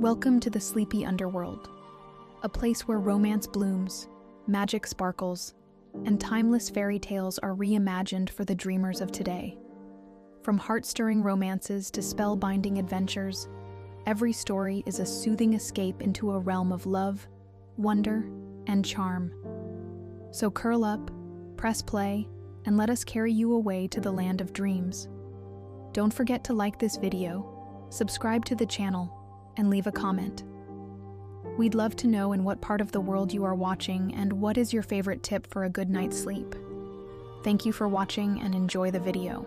Welcome to the sleepy underworld, a place where romance blooms, magic sparkles, and timeless fairy tales are reimagined for the dreamers of today. From heart-stirring romances to spellbinding adventures, every story is a soothing escape into a realm of love, wonder, and charm. So curl up, press play, and let us carry you away to the land of dreams. Don't forget to like this video, subscribe to the channel, and leave a comment. We'd love to know in what part of the world you are watching and what is your favorite tip for a good night's sleep. Thank you for watching and enjoy the video.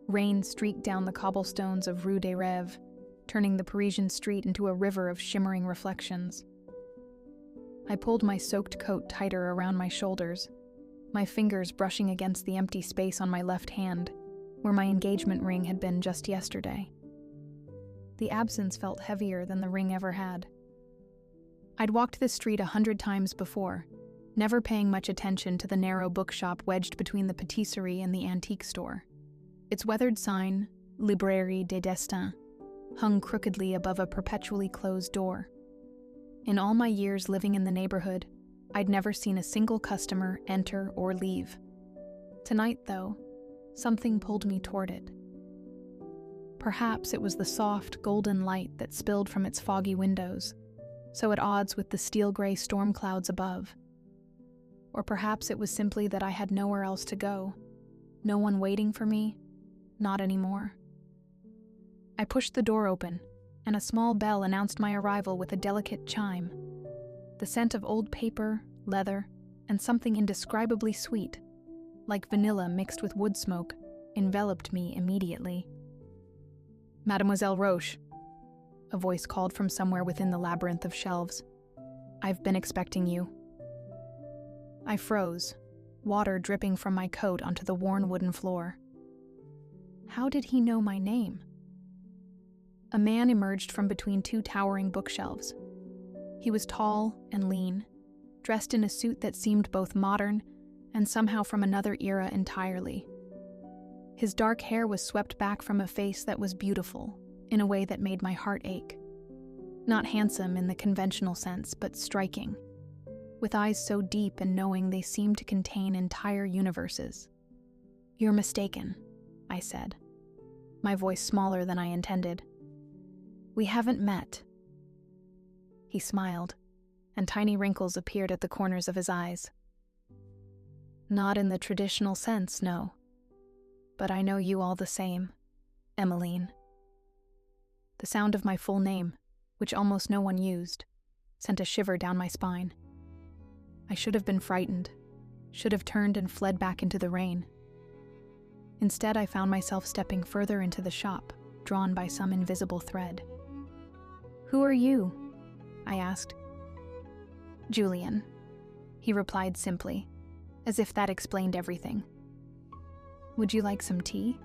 Rain streaked down the cobblestones of Rue des Rêves, turning the Parisian street into a river of shimmering reflections. I pulled my soaked coat tighter around my shoulders, my fingers brushing against the empty space on my left hand, where my engagement ring had been just yesterday. The absence felt heavier than the ring ever had. I'd walked this street 100 times before, never paying much attention to the narrow bookshop wedged between the patisserie and the antique store. Its weathered sign, Librairie des Destins, hung crookedly above a perpetually closed door. In all my years living in the neighborhood, I'd never seen a single customer enter or leave. Tonight, though, something pulled me toward it. Perhaps it was the soft, golden light that spilled from its foggy windows, so at odds with the steel-gray storm clouds above. Or perhaps it was simply that I had nowhere else to go, no one waiting for me, not anymore. I pushed the door open, and a small bell announced my arrival with a delicate chime. The scent of old paper, leather, and something indescribably sweet, like vanilla mixed with wood smoke, enveloped me immediately. "Mademoiselle Roche," a voice called from somewhere within the labyrinth of shelves. "I've been expecting you." I froze, water dripping from my coat onto the worn wooden floor. How did he know my name? A man emerged from between two towering bookshelves. He was tall and lean, dressed in a suit that seemed both modern and somehow from another era entirely. His dark hair was swept back from a face that was beautiful in a way that made my heart ache. Not handsome in the conventional sense, but striking, with eyes so deep and knowing they seemed to contain entire universes. "You're mistaken," I said, my voice smaller than I intended. "We haven't met." He smiled, and tiny wrinkles appeared at the corners of his eyes. "Not in the traditional sense, no. But I know you all the same, Emmeline." The sound of my full name, which almost no one used, sent a shiver down my spine. I should have been frightened, should have turned and fled back into the rain. Instead, I found myself stepping further into the shop, drawn by some invisible thread. "Who are you?" I asked. "Julian," he replied simply, as if that explained everything. "Would you like some tea?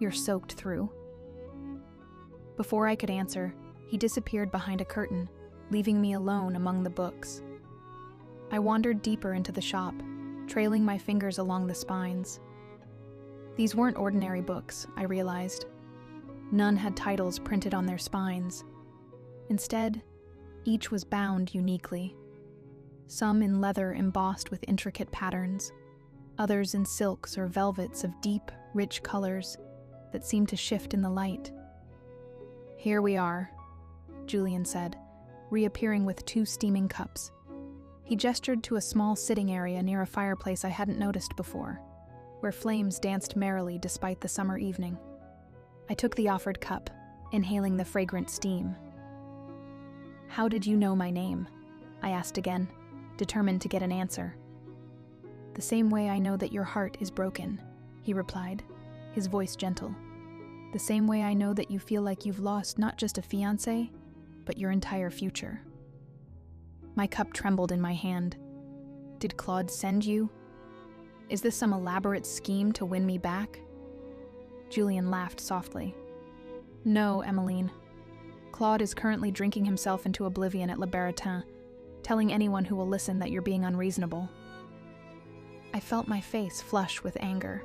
You're soaked through." Before I could answer, he disappeared behind a curtain, leaving me alone among the books. I wandered deeper into the shop, trailing my fingers along the spines. These weren't ordinary books, I realized. None had titles printed on their spines. Instead, each was bound uniquely. Some in leather embossed with intricate patterns, others in silks or velvets of deep, rich colors that seemed to shift in the light. "Here we are," Julian said, reappearing with 2 steaming cups. He gestured to a small sitting area near a fireplace I hadn't noticed before, where flames danced merrily despite the summer evening. I took the offered cup, inhaling the fragrant steam. "How did you know my name?" I asked again, determined to get an answer. "The same way I know that your heart is broken," he replied, his voice gentle. "The same way I know that you feel like you've lost not just a fiancé, but your entire future." My cup trembled in my hand. "Did Claude send you? Is this some elaborate scheme to win me back?" Julian laughed softly. "No, Emmeline. Claude is currently drinking himself into oblivion at Le Barattin, telling anyone who will listen that you're being unreasonable. I felt my face flush with anger.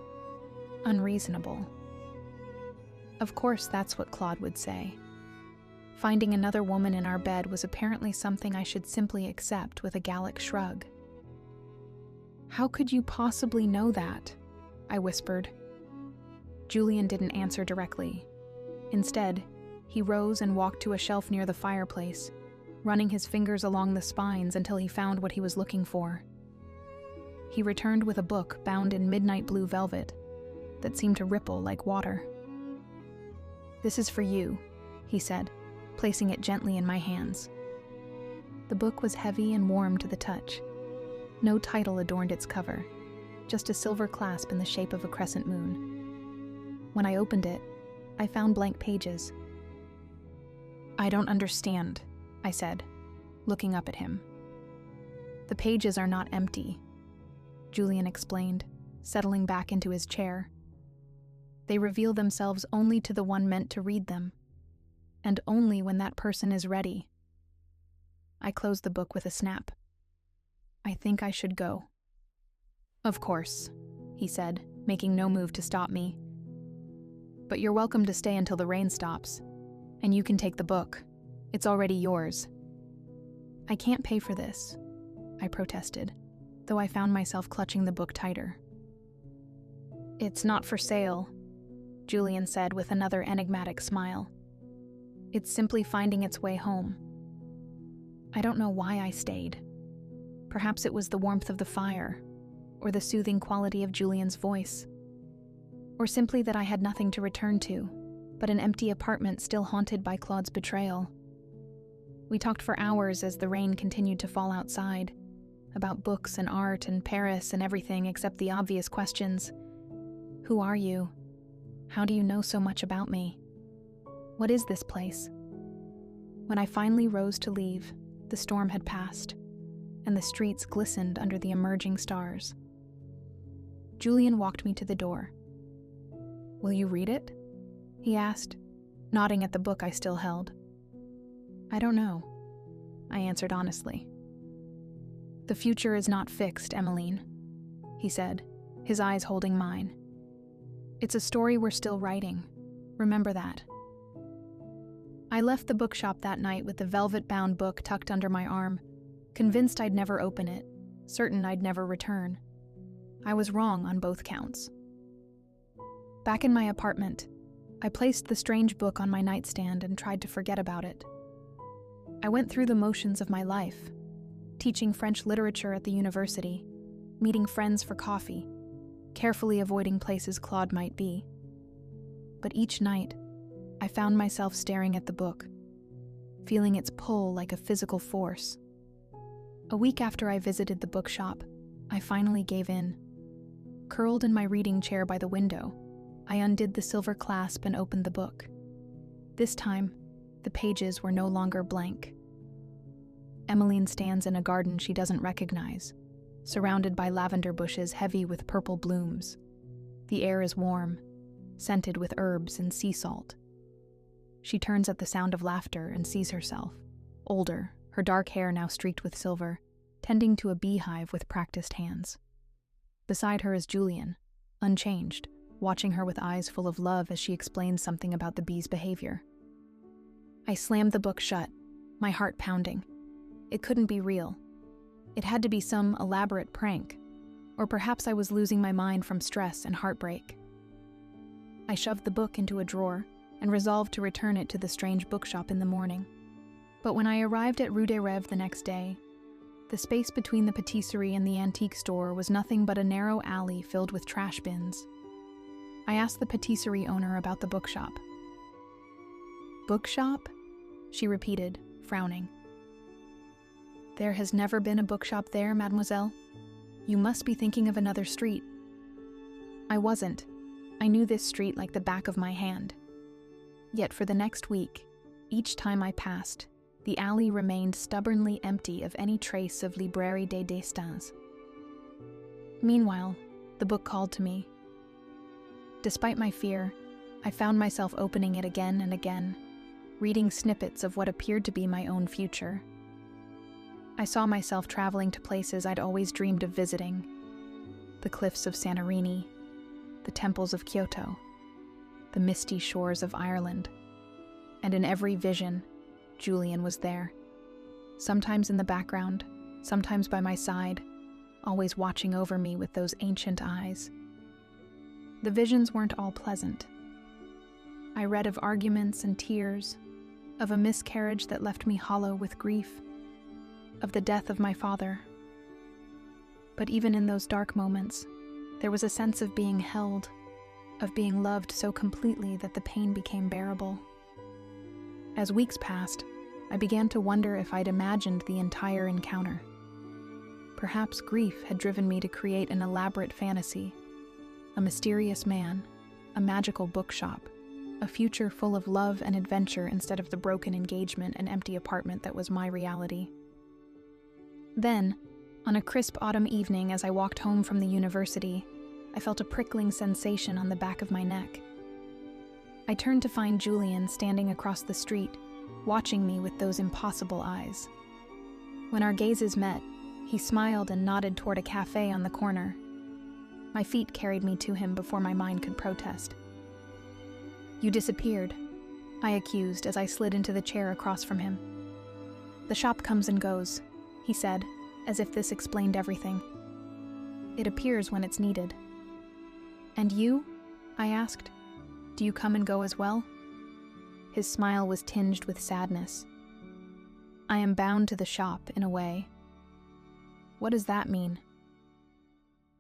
Unreasonable. Of course, that's what Claude would say. Finding another woman in our bed was apparently something I should simply accept with a Gallic shrug. "How could you possibly know that?" I whispered. Julian didn't answer directly. Instead, he rose and walked to a shelf near the fireplace, running his fingers along the spines until he found what he was looking for. He returned with a book bound in midnight blue velvet that seemed to ripple like water. "This is for you," he said, placing it gently in my hands. The book was heavy and warm to the touch. No title adorned its cover, just a silver clasp in the shape of a crescent moon. When I opened it, I found blank pages. "I don't understand," I said, looking up at him. "The pages are not empty," Julian explained, settling back into his chair. "They reveal themselves only to the one meant to read them, and only when that person is ready." I closed the book with a snap. "I think I should go." "Of course," he said, making no move to stop me. "But you're welcome to stay until the rain stops, and you can take the book. It's already yours." "I can't pay for this," I protested, though I found myself clutching the book tighter. "It's not for sale," Julian said with another enigmatic smile. "It's simply finding its way home." I don't know why I stayed. Perhaps it was the warmth of the fire, or the soothing quality of Julian's voice, or simply that I had nothing to return to, but an empty apartment still haunted by Claude's betrayal. We talked for hours as the rain continued to fall outside, about books and art and Paris and everything except the obvious questions. Who are you? How do you know so much about me? What is this place? When I finally rose to leave, the storm had passed, and the streets glistened under the emerging stars. Julian walked me to the door. "Will you read it?" he asked, nodding at the book I still held. "I don't know," I answered honestly. "The future is not fixed, Emmeline," he said, his eyes holding mine. "It's a story we're still writing. Remember that." I left the bookshop that night with the velvet-bound book tucked under my arm, convinced I'd never open it, certain I'd never return. I was wrong on both counts. Back in my apartment, I placed the strange book on my nightstand and tried to forget about it. I went through the motions of my life, teaching French literature at the university, meeting friends for coffee, carefully avoiding places Claude might be. But each night, I found myself staring at the book, feeling its pull like a physical force. A week after I visited the bookshop, I finally gave in. Curled in my reading chair by the window, I undid the silver clasp and opened the book. This time, the pages were no longer blank. Emmeline stands in a garden she doesn't recognize, surrounded by lavender bushes heavy with purple blooms. The air is warm, scented with herbs and sea salt. She turns at the sound of laughter and sees herself, older, her dark hair now streaked with silver, tending to a beehive with practiced hands. Beside her is Julian, unchanged, watching her with eyes full of love as she explains something about the bee's behavior. I slammed the book shut, my heart pounding. It couldn't be real. It had to be some elaborate prank, or perhaps I was losing my mind from stress and heartbreak. I shoved the book into a drawer and resolved to return it to the strange bookshop in the morning. But when I arrived at Rue des Rêves the next day, the space between the patisserie and the antique store was nothing but a narrow alley filled with trash bins. I asked the patisserie owner about the bookshop. "Bookshop?" she repeated, frowning. "There has never been a bookshop there, mademoiselle. You must be thinking of another street." I wasn't. I knew this street like the back of my hand. Yet for the next week, each time I passed, the alley remained stubbornly empty of any trace of Librairie des Destins. Meanwhile, the book called to me. Despite my fear, I found myself opening it again and again, reading snippets of what appeared to be my own future. I saw myself traveling to places I'd always dreamed of visiting. The cliffs of Santorini, the temples of Kyoto, the misty shores of Ireland. And in every vision, Julian was there. Sometimes in the background, sometimes by my side, always watching over me with those ancient eyes. The visions weren't all pleasant. I read of arguments and tears, of a miscarriage that left me hollow with grief, of the death of my father. But even in those dark moments, there was a sense of being held, of being loved so completely that the pain became bearable. As weeks passed, I began to wonder if I'd imagined the entire encounter. Perhaps grief had driven me to create an elaborate fantasy, a mysterious man, a magical bookshop, a future full of love and adventure instead of the broken engagement and empty apartment that was my reality. Then, on a crisp autumn evening as I walked home from the university, I felt a prickling sensation on the back of my neck. I turned to find Julian standing across the street, watching me with those impossible eyes. When our gazes met, he smiled and nodded toward a cafe on the corner. My feet carried me to him before my mind could protest. "You disappeared," I accused as I slid into the chair across from him. "The shop comes and goes," he said, as if this explained everything. "It appears when it's needed." "And you?" I asked. "Do you come and go as well?" His smile was tinged with sadness. "I am bound to the shop, in a way." "What does that mean?"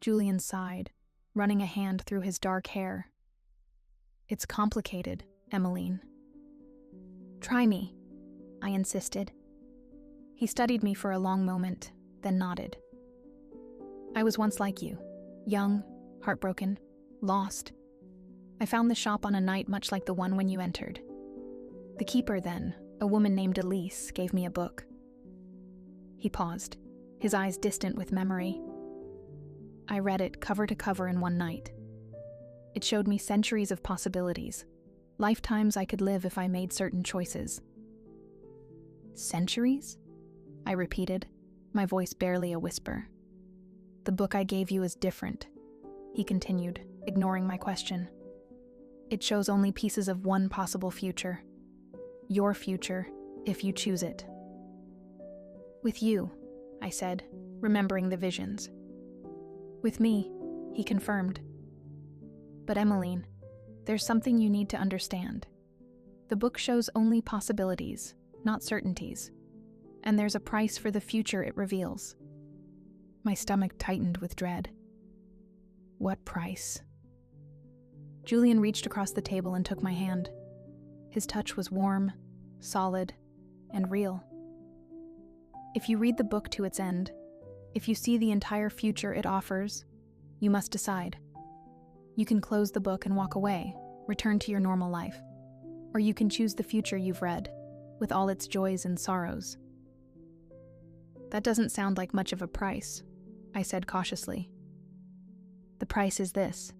Julian sighed, running a hand through his dark hair. "It's complicated, Emmeline." "Try me," I insisted. He studied me for a long moment, then nodded. "I was once like you, young, heartbroken, lost. I found the shop on a night much like the one when you entered. The keeper then, a woman named Elise, gave me a book." He paused, his eyes distant with memory. I read it cover to cover in one night. It showed me centuries of possibilities, lifetimes I could live if I made certain choices. "Centuries?" I repeated, my voice barely a whisper. "The book I gave you is different," he continued, ignoring my question. "It shows only pieces of one possible future. Your future, if you choose it." "With you," I said, remembering the visions. "With me," he confirmed. "But Emmeline, there's something you need to understand. The book shows only possibilities, not certainties. And there's a price for the future it reveals." My stomach tightened with dread. "What price?" Julian reached across the table and took my hand. His touch was warm, solid, and real. "If you read the book to its end, if you see the entire future it offers, you must decide. You can close the book and walk away, return to your normal life. Or you can choose the future you've read, with all its joys and sorrows." "That doesn't sound like much of a price," I said cautiously. "The price is this.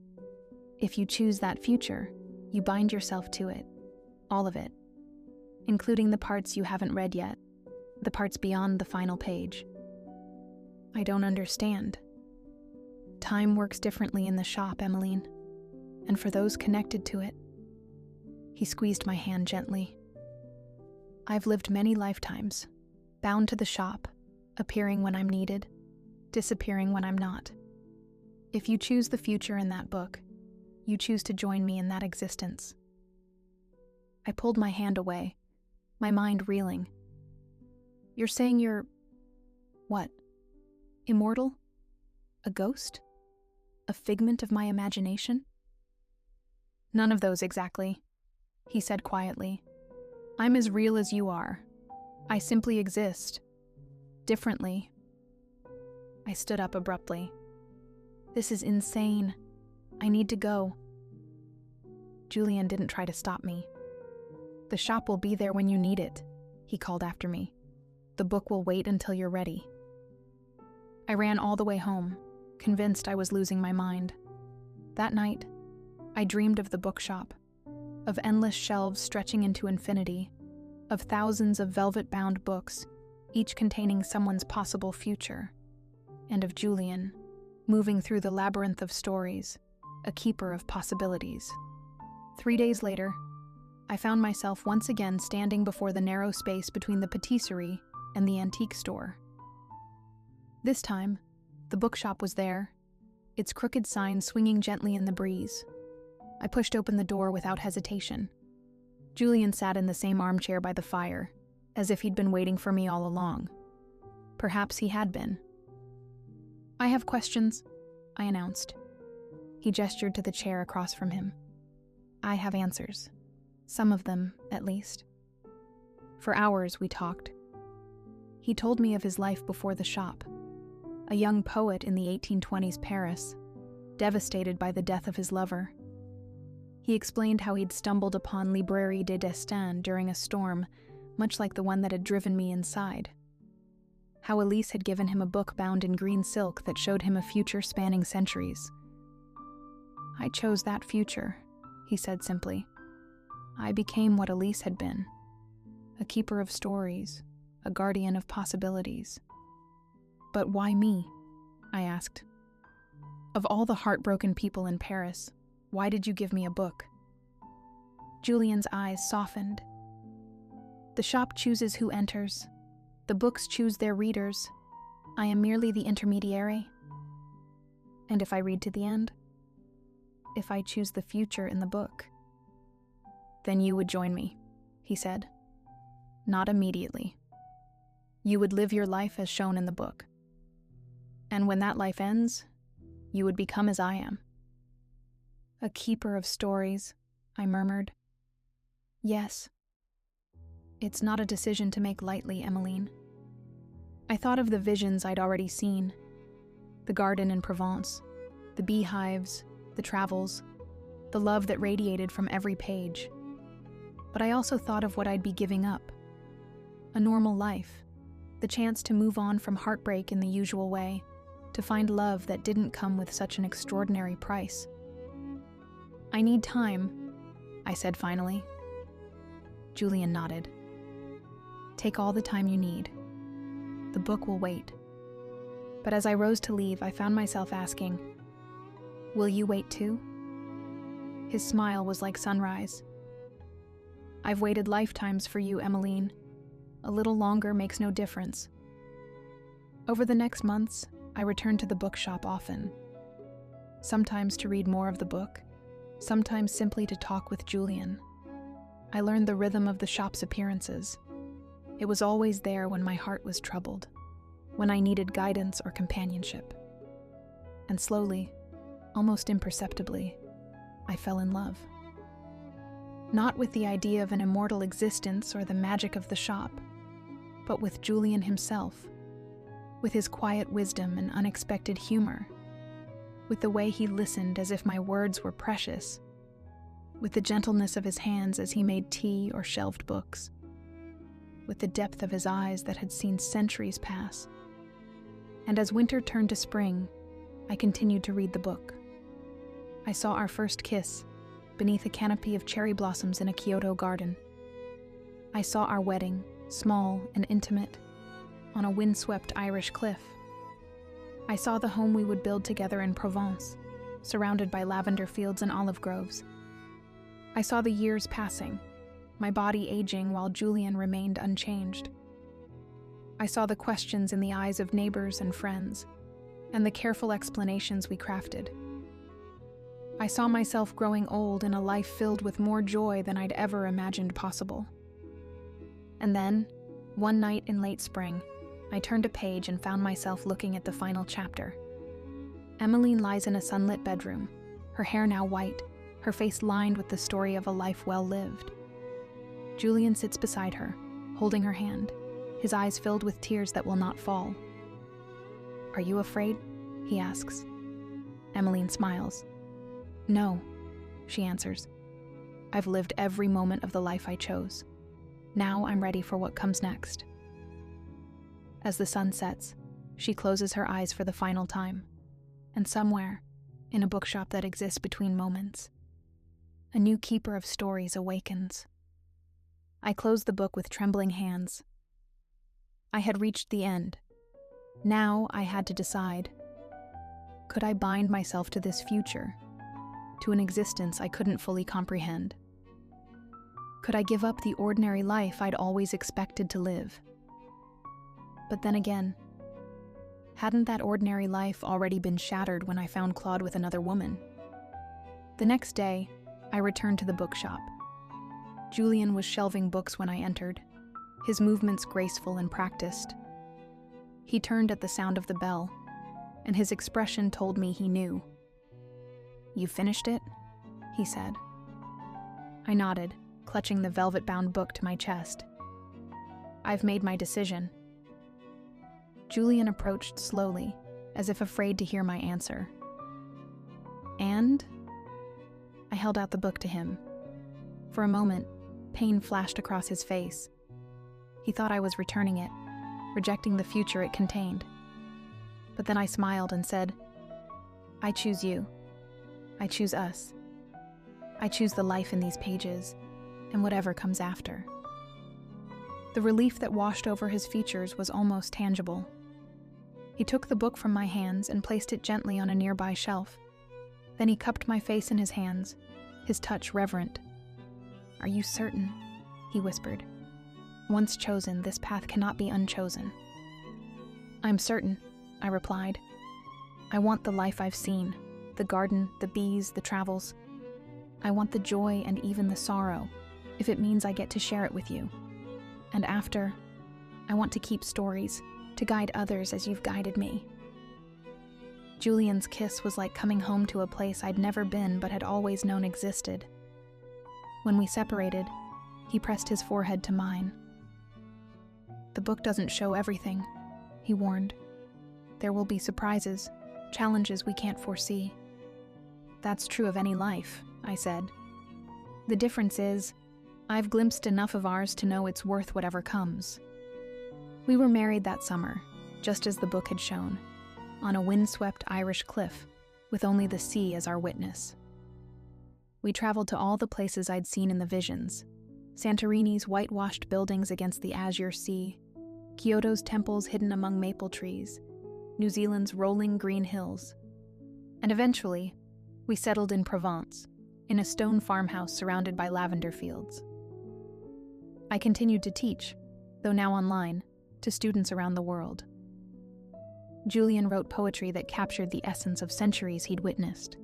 If you choose that future, you bind yourself to it, all of it, including the parts you haven't read yet, the parts beyond the final page." "I don't understand." "Time works differently in the shop, Emmeline, and for those connected to it." He squeezed my hand gently. "I've lived many lifetimes, bound to the shop, appearing when I'm needed, disappearing when I'm not. If you choose the future in that book, you choose to join me in that existence." I pulled my hand away, my mind reeling. "You're saying you're... what? Immortal? A ghost? A figment of my imagination?" "None of those exactly," he said quietly. "I'm as real as you are. I simply exist. Differently." I stood up abruptly. "This is insane. I need to go." Julian didn't try to stop me. "The shop will be there when you need it," he called after me. "The book will wait until you're ready." I ran all the way home, convinced I was losing my mind. That night, I dreamed of the bookshop, of endless shelves stretching into infinity, of thousands of velvet-bound books, each containing someone's possible future, and of Julian, moving through the labyrinth of stories, a keeper of possibilities. 3 days later, I found myself once again standing before the narrow space between the patisserie and the antique store. This time, the bookshop was there, its crooked sign swinging gently in the breeze. I pushed open the door without hesitation. Julian sat in the same armchair by the fire, as if he'd been waiting for me all along. Perhaps he had been. "I have questions," I announced. He gestured to the chair across from him. "I have answers. Some of them, at least." For hours we talked. He told me of his life before the shop, a young poet in the 1820s Paris, devastated by the death of his lover. He explained how he'd stumbled upon Librairie des Destins during a storm, much like the one that had driven me inside. How Elise had given him a book bound in green silk that showed him a future spanning centuries. "I chose that future," he said simply. "I became what Elise had been, a keeper of stories, a guardian of possibilities." "But why me?" I asked. "Of all the heartbroken people in Paris, why did you give me a book?" Julian's eyes softened. "The shop chooses who enters. The books choose their readers. I am merely the intermediary. And if I read to the end? If I choose the future in the book? Then you would join me," he said. "Not immediately. You would live your life as shown in the book. And when that life ends, you would become as I am." "A keeper of stories," I murmured. "Yes. It's not a decision to make lightly, Emmeline." I thought of the visions I'd already seen. The garden in Provence, the beehives, the travels, the love that radiated from every page. But I also thought of what I'd be giving up. A normal life, the chance to move on from heartbreak in the usual way, to find love that didn't come with such an extraordinary price. "I need time," I said finally. Julian nodded. "Take all the time you need. The book will wait." But as I rose to leave, I found myself asking, "Will you wait too?" His smile was like sunrise. "I've waited lifetimes for you, Emmeline. A little longer makes no difference." Over the next months, I returned to the bookshop often. Sometimes to read more of the book, sometimes simply to talk with Julian. I learned the rhythm of the shop's appearances. It was always there when my heart was troubled, when I needed guidance or companionship. And slowly, almost imperceptibly, I fell in love. Not with the idea of an immortal existence or the magic of the shop, but with Julian himself, with his quiet wisdom and unexpected humor, with the way he listened as if my words were precious, with the gentleness of his hands as he made tea or shelved books, with the depth of his eyes that had seen centuries pass. And as winter turned to spring, I continued to read the book. I saw our first kiss beneath a canopy of cherry blossoms in a Kyoto garden. I saw our wedding, small and intimate, on a windswept Irish cliff. I saw the home we would build together in Provence, surrounded by lavender fields and olive groves. I saw the years passing, my body aging while Julian remained unchanged. I saw the questions in the eyes of neighbors and friends, and the careful explanations we crafted. I saw myself growing old in a life filled with more joy than I'd ever imagined possible. And then, one night in late spring, I turned a page and found myself looking at the final chapter. Emmeline lies in a sunlit bedroom, her hair now white, her face lined with the story of a life well lived. Julian sits beside her, holding her hand, his eyes filled with tears that will not fall. "Are you afraid?" he asks. Emmeline smiles. "No," she answers. "I've lived every moment of the life I chose. Now I'm ready for what comes next." As the sun sets, she closes her eyes for the final time, and somewhere, in a bookshop that exists between moments, a new keeper of stories awakens. I close the book with trembling hands. I had reached the end. Now I had to decide. Could I bind myself to this future, to an existence I couldn't fully comprehend? Could I give up the ordinary life I'd always expected to live? But then again, hadn't that ordinary life already been shattered when I found Claude with another woman? The next day, I returned to the bookshop. Julian was shelving books when I entered, his movements graceful and practiced. He turned at the sound of the bell, and his expression told me he knew. "You finished it?" he said. I nodded, clutching the velvet-bound book to my chest. "I've made my decision." Julian approached slowly, as if afraid to hear my answer. "And?" I held out the book to him. For a moment, pain flashed across his face. He thought I was returning it, rejecting the future it contained. But then I smiled and said, "I choose you. I choose us. I choose the life in these pages, and whatever comes after." The relief that washed over his features was almost tangible. He took the book from my hands and placed it gently on a nearby shelf. Then he cupped my face in his hands, his touch reverent. "Are you certain?" he whispered. "Once chosen, this path cannot be unchosen." "I'm certain," I replied. "I want the life I've seen, the garden, the bees, the travels. I want the joy and even the sorrow, if it means I get to share it with you. And after, I want to keep stories, to guide others as you've guided me." Julian's kiss was like coming home to a place I'd never been but had always known existed. When we separated, he pressed his forehead to mine. "The book doesn't show everything," he warned. "There will be surprises, challenges we can't foresee." "That's true of any life," I said. "The difference is, I've glimpsed enough of ours to know it's worth whatever comes." We were married that summer, just as the book had shown, on a windswept Irish cliff, with only the sea as our witness. We traveled to all the places I'd seen in the visions: Santorini's whitewashed buildings against the azure sea, Kyoto's temples hidden among maple trees, New Zealand's rolling green hills. And eventually, we settled in Provence, in a stone farmhouse surrounded by lavender fields. I continued to teach, though now online, to students around the world. Julian wrote poetry that captured the essence of centuries he'd witnessed.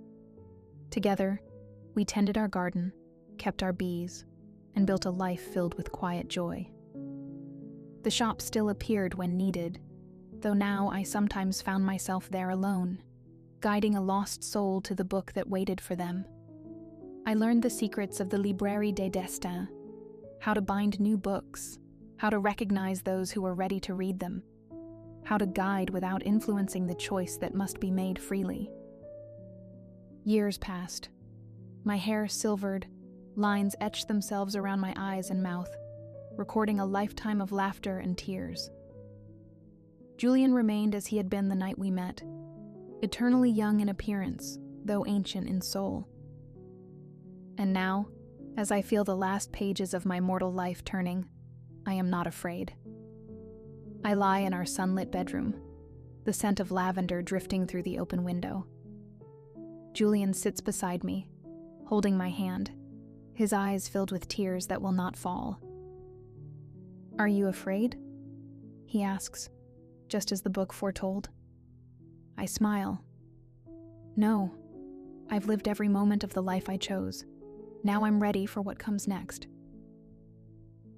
Together, we tended our garden, kept our bees, and built a life filled with quiet joy. The shop still appeared when needed, though now I sometimes found myself there alone, guiding a lost soul to the book that waited for them. I learned the secrets of the Librairie des Destins, how to bind new books, how to recognize those who are ready to read them, how to guide without influencing the choice that must be made freely. Years passed. My hair silvered, lines etched themselves around my eyes and mouth, recording a lifetime of laughter and tears. Julian remained as he had been the night we met, eternally young in appearance, though ancient in soul. And now, as I feel the last pages of my mortal life turning, I am not afraid. I lie in our sunlit bedroom, the scent of lavender drifting through the open window. Julian sits beside me, holding my hand, his eyes filled with tears that will not fall. "Are you afraid?" he asks, just as the book foretold. I smile. "No, I've lived every moment of the life I chose. Now I'm ready for what comes next."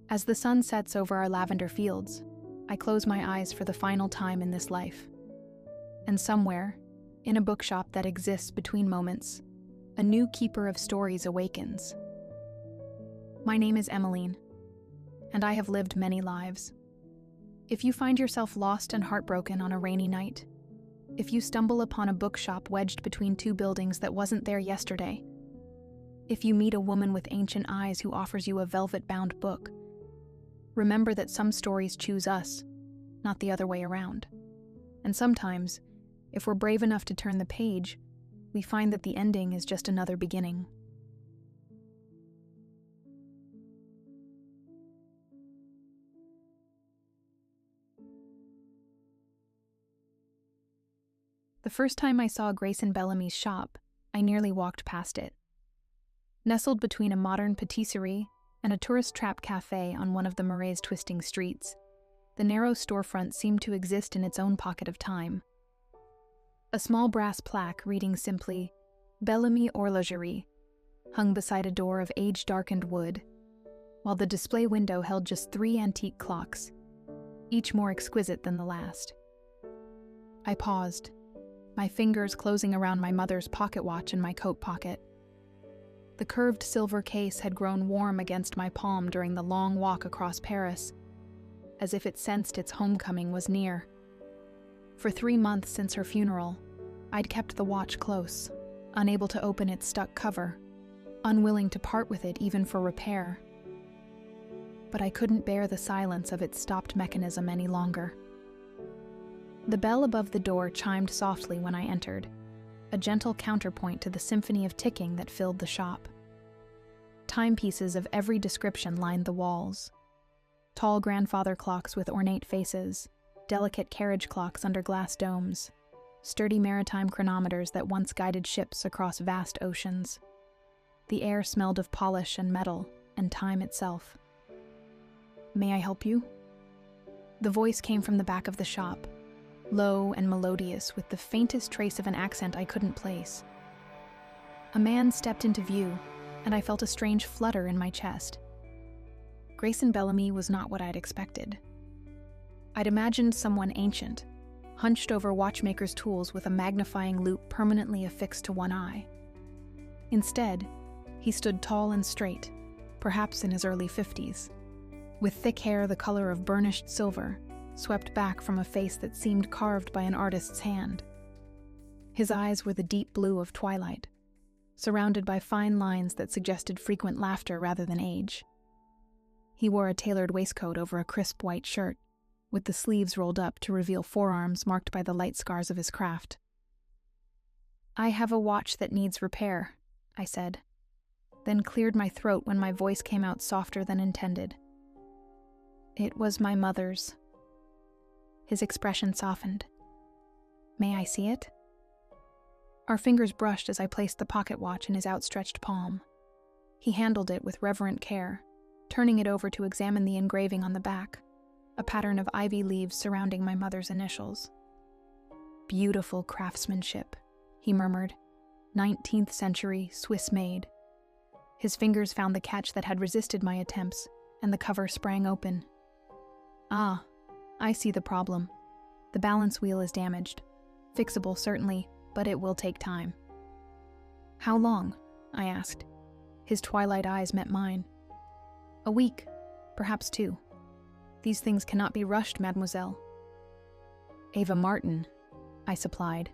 As the sun sets over our lavender fields, I close my eyes for the final time in this life. And somewhere, in a bookshop that exists between moments, a new keeper of stories awakens. My name is Emmeline, and I have lived many lives. If you find yourself lost and heartbroken on a rainy night, if you stumble upon a bookshop wedged between two buildings that wasn't there yesterday, if you meet a woman with ancient eyes who offers you a velvet-bound book, remember that some stories choose us, not the other way around. And sometimes, if we're brave enough to turn the page, we find that the ending is just another beginning. The first time I saw Grayson Bellamy's shop, I nearly walked past it. Nestled between a modern patisserie and a tourist trap cafe on one of the Marais' twisting streets, the narrow storefront seemed to exist in its own pocket of time. A small brass plaque reading simply, Bellamy Horlogerie, hung beside a door of age-darkened wood, while the display window held just 3 antique clocks, each more exquisite than the last. I paused, my fingers closing around my mother's pocket watch in my coat pocket. The curved silver case had grown warm against my palm during the long walk across Paris, as if it sensed its homecoming was near. For 3 months since her funeral, I'd kept the watch close, unable to open its stuck cover, unwilling to part with it even for repair. But I couldn't bear the silence of its stopped mechanism any longer. The bell above the door chimed softly when I entered, a gentle counterpoint to the symphony of ticking that filled the shop. Timepieces of every description lined the walls. Tall grandfather clocks with ornate faces, delicate carriage clocks under glass domes, sturdy maritime chronometers that once guided ships across vast oceans. The air smelled of polish and metal, and time itself. "May I help you?" The voice came from the back of the shop, low and melodious with the faintest trace of an accent I couldn't place. A man stepped into view, and I felt a strange flutter in my chest. Grayson Bellamy was not what I'd expected. I'd imagined someone ancient, hunched over watchmaker's tools with a magnifying loupe permanently affixed to one eye. Instead, he stood tall and straight, perhaps in his early 50s, with thick hair the color of burnished silver, swept back from a face that seemed carved by an artist's hand. His eyes were the deep blue of twilight, surrounded by fine lines that suggested frequent laughter rather than age. He wore a tailored waistcoat over a crisp white shirt, with the sleeves rolled up to reveal forearms marked by the light scars of his craft. "I have a watch that needs repair," I said, then cleared my throat when my voice came out softer than intended. "It was my mother's." His expression softened. "May I see it?" Our fingers brushed as I placed the pocket watch in his outstretched palm. He handled it with reverent care, turning it over to examine the engraving on the back, a pattern of ivy leaves surrounding my mother's initials. "Beautiful craftsmanship," he murmured. "19th century, Swiss-made." His fingers found the catch that had resisted my attempts, and the cover sprang open. "Ah, I see the problem. The balance wheel is damaged. Fixable, certainly, but it will take time." "How long?" I asked. His twilight eyes met mine. "A week, perhaps 2. These things cannot be rushed, mademoiselle." "Ava Martin," I supplied.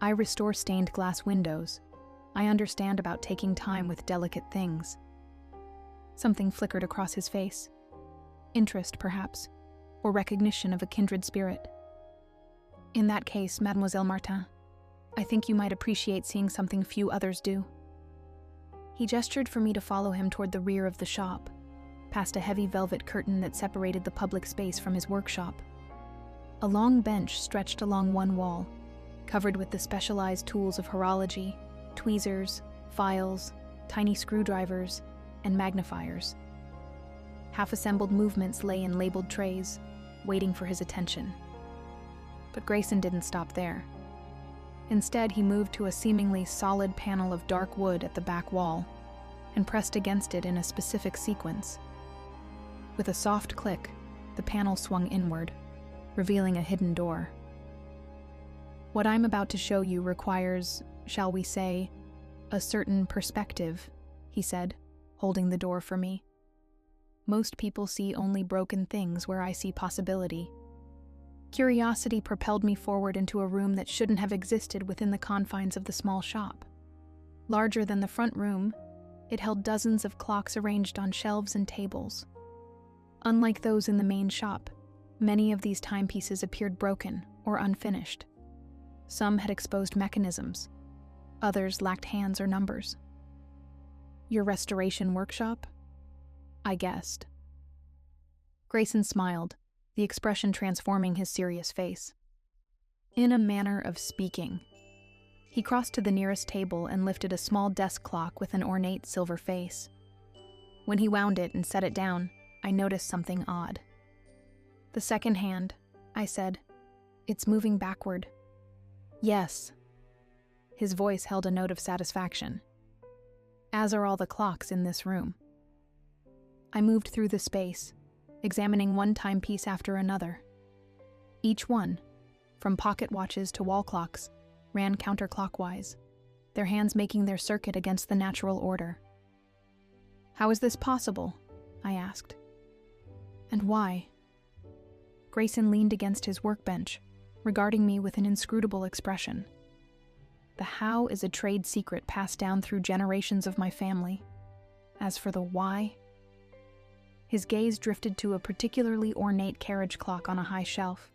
"I restore stained glass windows. I understand about taking time with delicate things." Something flickered across his face. Interest, perhaps, or recognition of a kindred spirit. "In that case, Mademoiselle Martin, I think you might appreciate seeing something few others do." He gestured for me to follow him toward the rear of the shop, past a heavy velvet curtain that separated the public space from his workshop. A long bench stretched along one wall, covered with the specialized tools of horology, tweezers, files, tiny screwdrivers, and magnifiers. Half-assembled movements lay in labeled trays, waiting for his attention. But Grayson didn't stop there. Instead, he moved to a seemingly solid panel of dark wood at the back wall and pressed against it in a specific sequence. With a soft click, the panel swung inward, revealing a hidden door. "What I'm about to show you requires, shall we say, a certain perspective," he said, holding the door for me. "Most people see only broken things where I see possibility." Curiosity propelled me forward into a room that shouldn't have existed within the confines of the small shop. Larger than the front room, it held dozens of clocks arranged on shelves and tables. Unlike those in the main shop, many of these timepieces appeared broken or unfinished. Some had exposed mechanisms. Others lacked hands or numbers. "Your restoration workshop?" I guessed. Grayson smiled, the expression transforming his serious face. In a manner of speaking. He crossed to the nearest table and lifted a small desk clock with an ornate silver face. When he wound it and set it down, I noticed something odd. "The second hand," I said. "It's moving backward." "Yes." His voice held a note of satisfaction. "As are all the clocks in this room." I moved through the space, examining one timepiece after another. Each one, from pocket watches to wall clocks, ran counterclockwise, their hands making their circuit against the natural order. "How is this possible?" I asked. "And why?" Grayson leaned against his workbench, regarding me with an inscrutable expression. The how is a trade secret passed down through generations of my family. As for the why, his gaze drifted to a particularly ornate carriage clock on a high shelf.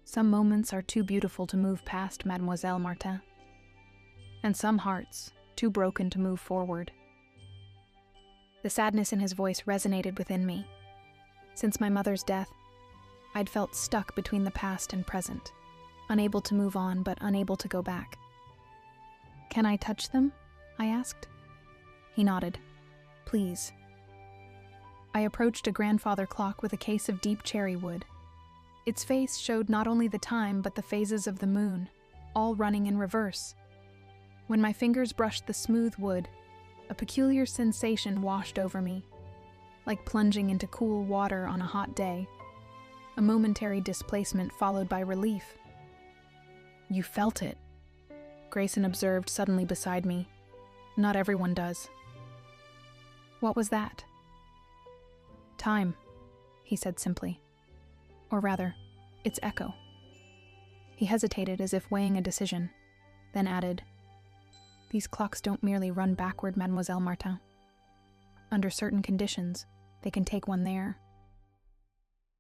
"Some moments are too beautiful to move past, Mademoiselle Martin, and some hearts too broken to move forward." The sadness in his voice resonated within me. Since my mother's death, I'd felt stuck between the past and present, unable to move on but unable to go back. "Can I touch them?" I asked. He nodded. "Please." I approached a grandfather clock with a case of deep cherry wood. Its face showed not only the time but the phases of the moon, all running in reverse. When my fingers brushed the smooth wood, a peculiar sensation washed over me, like plunging into cool water on a hot day, a momentary displacement followed by relief. "You felt it," Grayson observed suddenly beside me. "Not everyone does." "What was that?" "Time," he said simply. Or rather, its echo. He hesitated as if weighing a decision, then added, "These clocks don't merely run backward, Mademoiselle Martin. Under certain conditions, they can take one there."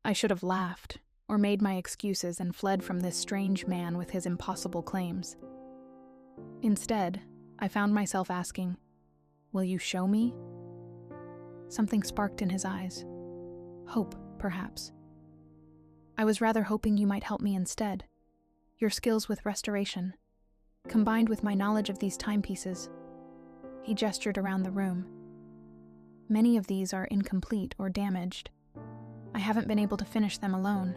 I should have laughed, or made my excuses and fled from this strange man with his impossible claims. Instead, I found myself asking, "Will you show me?" Something sparked in his eyes. Hope, perhaps. "I was rather hoping you might help me instead. Your skills with restoration, combined with my knowledge of these timepieces." He gestured around the room. "Many of these are incomplete or damaged. I haven't been able to finish them alone."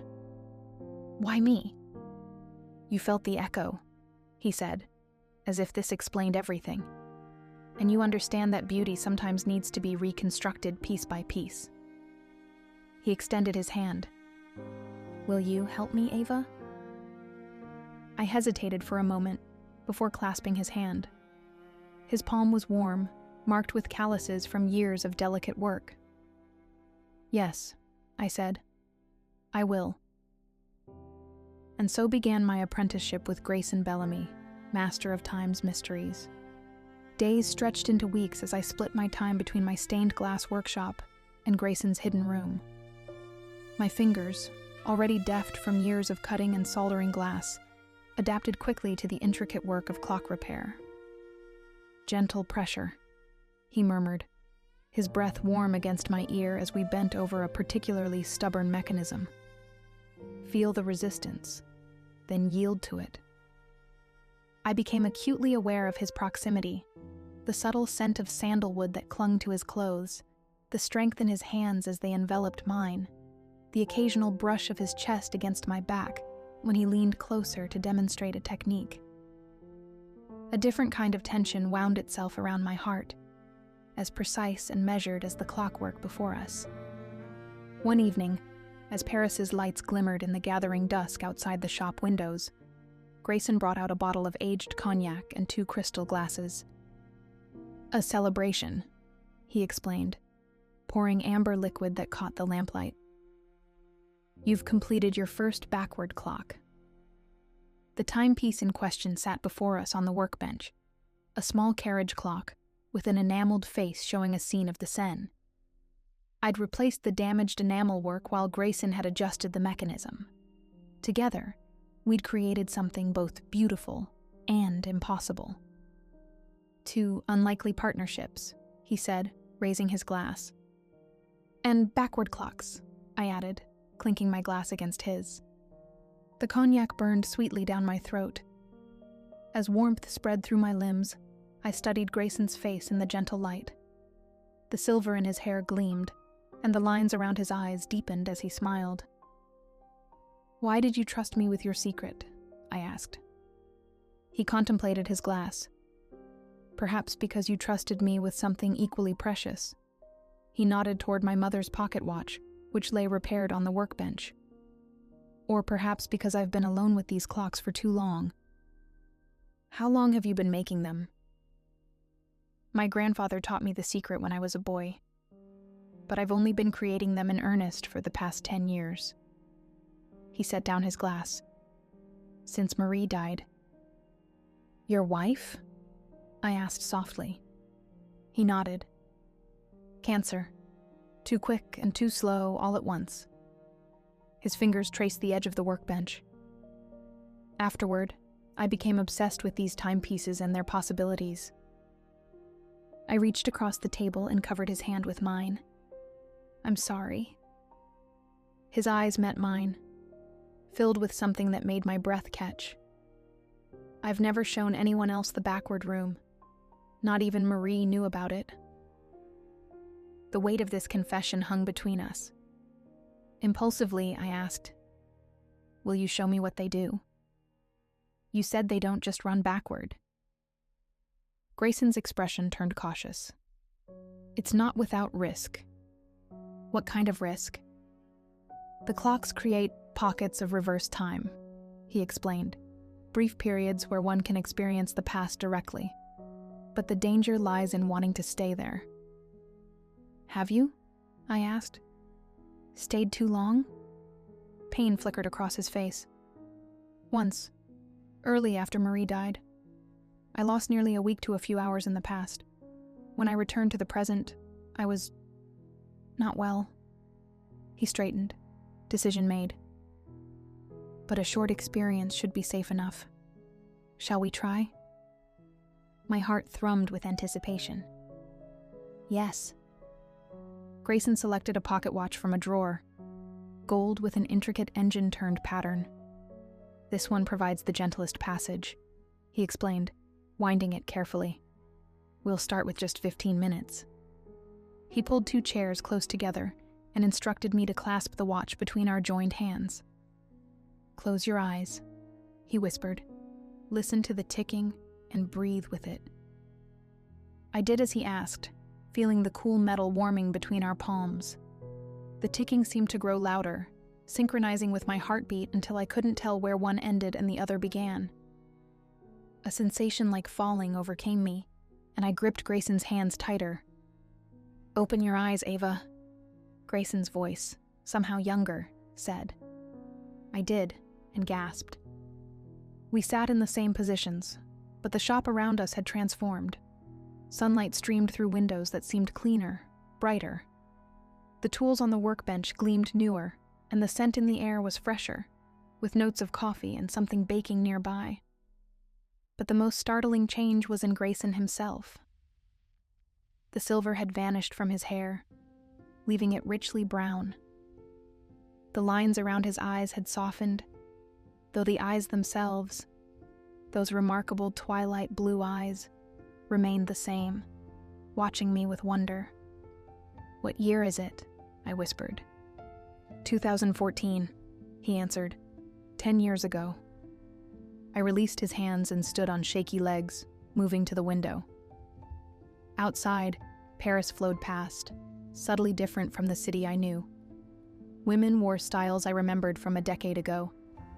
"Why me?" "You felt the echo," he said, as if this explained everything. "And you understand that beauty sometimes needs to be reconstructed piece by piece." He extended his hand. "Will you help me, Ava?" I hesitated for a moment before clasping his hand. His palm was warm, marked with calluses from years of delicate work. "Yes," I said. "I will." And so began my apprenticeship with Grayson Bellamy, master of time's mysteries. Days stretched into weeks as I split my time between my stained glass workshop and Grayson's hidden room. My fingers, already deft from years of cutting and soldering glass, adapted quickly to the intricate work of clock repair. "Gentle pressure," he murmured, his breath warm against my ear as we bent over a particularly stubborn mechanism. "Feel the resistance, then yield to it." I became acutely aware of his proximity, the subtle scent of sandalwood that clung to his clothes, the strength in his hands as they enveloped mine, the occasional brush of his chest against my back when he leaned closer to demonstrate a technique. A different kind of tension wound itself around my heart, as precise and measured as the clockwork before us. One evening, as Paris's lights glimmered in the gathering dusk outside the shop windows, Grayson brought out a bottle of aged cognac and 2 crystal glasses. "A celebration," he explained, pouring amber liquid that caught the lamplight. "You've completed your first backward clock." The timepiece in question sat before us on the workbench, a small carriage clock with an enameled face showing a scene of the Seine. I'd replaced the damaged enamel work while Grayson had adjusted the mechanism. Together, we'd created something both beautiful and impossible. "2 unlikely partnerships," he said, raising his glass. "And backward clocks," I added, clinking my glass against his. The cognac burned sweetly down my throat. As warmth spread through my limbs, I studied Grayson's face in the gentle light. The silver in his hair gleamed, and the lines around his eyes deepened as he smiled. "Why did you trust me with your secret?" I asked. He contemplated his glass. "Perhaps because you trusted me with something equally precious." He nodded toward my mother's pocket watch, which lay repaired on the workbench. "Or perhaps because I've been alone with these clocks for too long." "How long have you been making them?" "My grandfather taught me the secret when I was a boy, but I've only been creating them in earnest for the past 10 years. He set down his glass. "Since Marie died." "Your wife?" I asked softly. He nodded. "Cancer. Too quick and too slow all at once." His fingers traced the edge of the workbench. "Afterward, I became obsessed with these timepieces and their possibilities." I reached across the table and covered his hand with mine. "I'm sorry." His eyes met mine, filled with something that made my breath catch. "I've never shown anyone else the backward room. Not even Marie knew about it." The weight of this confession hung between us. Impulsively, I asked, "Will you show me what they do? You said they don't just run backward." Grayson's expression turned cautious. "It's not without risk." "What kind of risk?" "The clocks create pockets of reverse time," he explained. "Brief periods where one can experience the past directly. But the danger lies in wanting to stay there." "Have you?" I asked. "Stayed too long?" Pain flickered across his face. "Once. Early after Marie died. I lost nearly a week to a few hours in the past. When I returned to the present, I was not well." He straightened. Decision made. "But a short experience should be safe enough. Shall we try?" My heart thrummed with anticipation. "Yes." Grayson selected a pocket watch from a drawer. Gold with an intricate engine-turned pattern. "This one provides the gentlest passage," he explained, winding it carefully. "We'll start with just 15 minutes. He pulled 2 chairs close together and instructed me to clasp the watch between our joined hands. "Close your eyes," he whispered. "Listen to the ticking and breathe with it." I did as he asked, feeling the cool metal warming between our palms. The ticking seemed to grow louder, synchronizing with my heartbeat until I couldn't tell where one ended and the other began. A sensation like falling overcame me, and I gripped Grayson's hands tighter. "Open your eyes, Ava," Grayson's voice, somehow younger, said. I did, and gasped. We sat in the same positions, but the shop around us had transformed. Sunlight streamed through windows that seemed cleaner, brighter. The tools on the workbench gleamed newer, and the scent in the air was fresher, with notes of coffee and something baking nearby. But the most startling change was in Grayson himself. The silver had vanished from his hair, leaving it richly brown. The lines around his eyes had softened, though the eyes themselves, those remarkable twilight blue eyes, remained the same, watching me with wonder. "What year is it?" I whispered. 2014, he answered. 10 years ago. I released his hands and stood on shaky legs, moving to the window. Outside, Paris flowed past, subtly different from the city I knew. Women wore styles I remembered from a decade ago,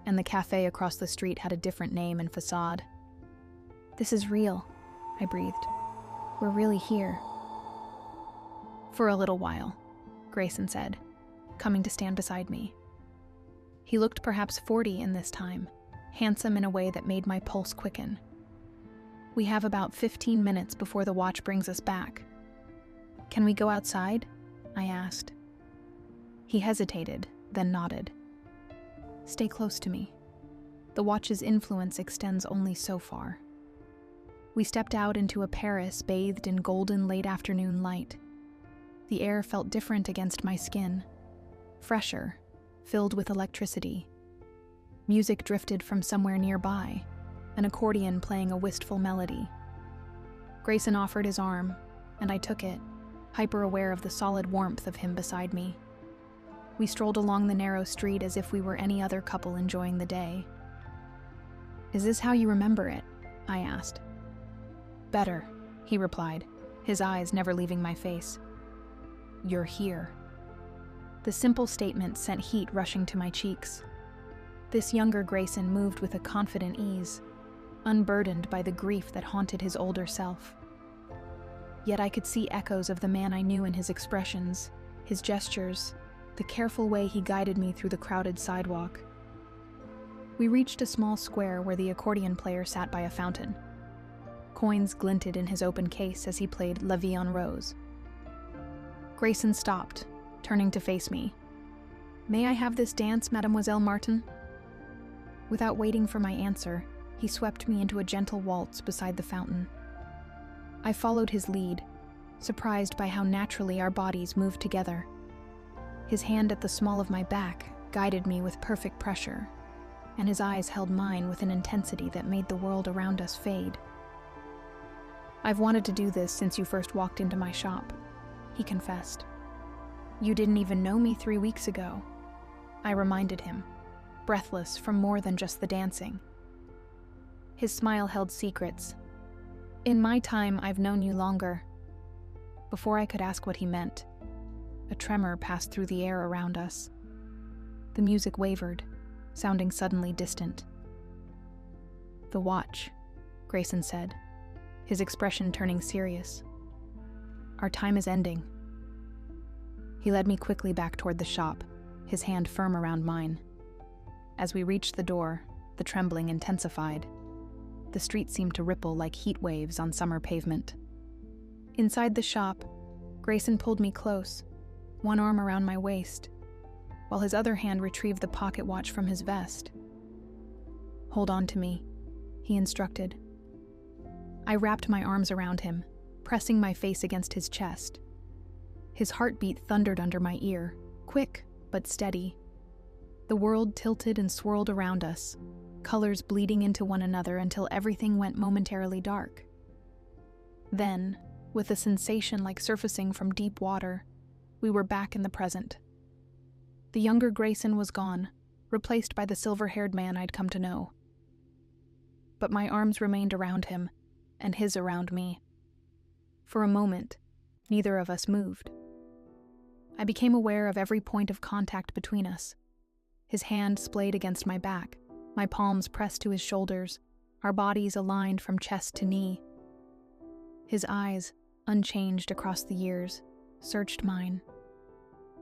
and the cafe across the street had a different name and facade. "This is real," I breathed. "We're really here." "For a little while," Grayson said, coming to stand beside me. He looked perhaps 40 in this time, handsome in a way that made my pulse quicken. "We have about 15 minutes before the watch brings us back. Can we go outside?" I asked. He hesitated, then nodded. "Stay close to me. The watch's influence extends only so far." We stepped out into a Paris bathed in golden late-afternoon light. The air felt different against my skin, fresher, filled with electricity. Music drifted from somewhere nearby, an accordion playing a wistful melody. Grayson offered his arm, and I took it, hyper-aware of the solid warmth of him beside me. We strolled along the narrow street as if we were any other couple enjoying the day. "Is this how you remember it?" I asked. "Better," he replied, his eyes never leaving my face. "You're here." The simple statement sent heat rushing to my cheeks. This younger Grayson moved with a confident ease, unburdened by the grief that haunted his older self. Yet I could see echoes of the man I knew in his expressions, his gestures, the careful way he guided me through the crowded sidewalk. We reached a small square where the accordion player sat by a fountain. Coins glinted in his open case as he played La Vie en Rose. Grayson stopped, turning to face me. "May I have this dance, Mademoiselle Martin?" Without waiting for my answer, he swept me into a gentle waltz beside the fountain. I followed his lead, surprised by how naturally our bodies moved together. His hand at the small of my back guided me with perfect pressure, and his eyes held mine with an intensity that made the world around us fade. "I've wanted to do this since you first walked into my shop," he confessed. "You didn't even know me 3 weeks ago," I reminded him, breathless from more than just the dancing. His smile held secrets. "In my time, I've known you longer." Before I could ask what he meant, a tremor passed through the air around us. The music wavered, sounding suddenly distant. "The watch," Grayson said, his expression turning serious. "Our time is ending." He led me quickly back toward the shop, his hand firm around mine. As we reached the door, the trembling intensified. The street seemed to ripple like heat waves on summer pavement. Inside the shop, Grayson pulled me close, one arm around my waist, while his other hand retrieved the pocket watch from his vest. "Hold on to me," he instructed. I wrapped my arms around him, pressing my face against his chest. His heartbeat thundered under my ear, quick but steady. The world tilted and swirled around us, colors bleeding into one another until everything went momentarily dark. Then, with a sensation like surfacing from deep water, we were back in the present. The younger Grayson was gone, replaced by the silver-haired man I'd come to know. But my arms remained around him, and his around me. For a moment, neither of us moved. I became aware of every point of contact between us. His hand splayed against my back, my palms pressed to his shoulders, our bodies aligned from chest to knee. His eyes, unchanged across the years, searched mine.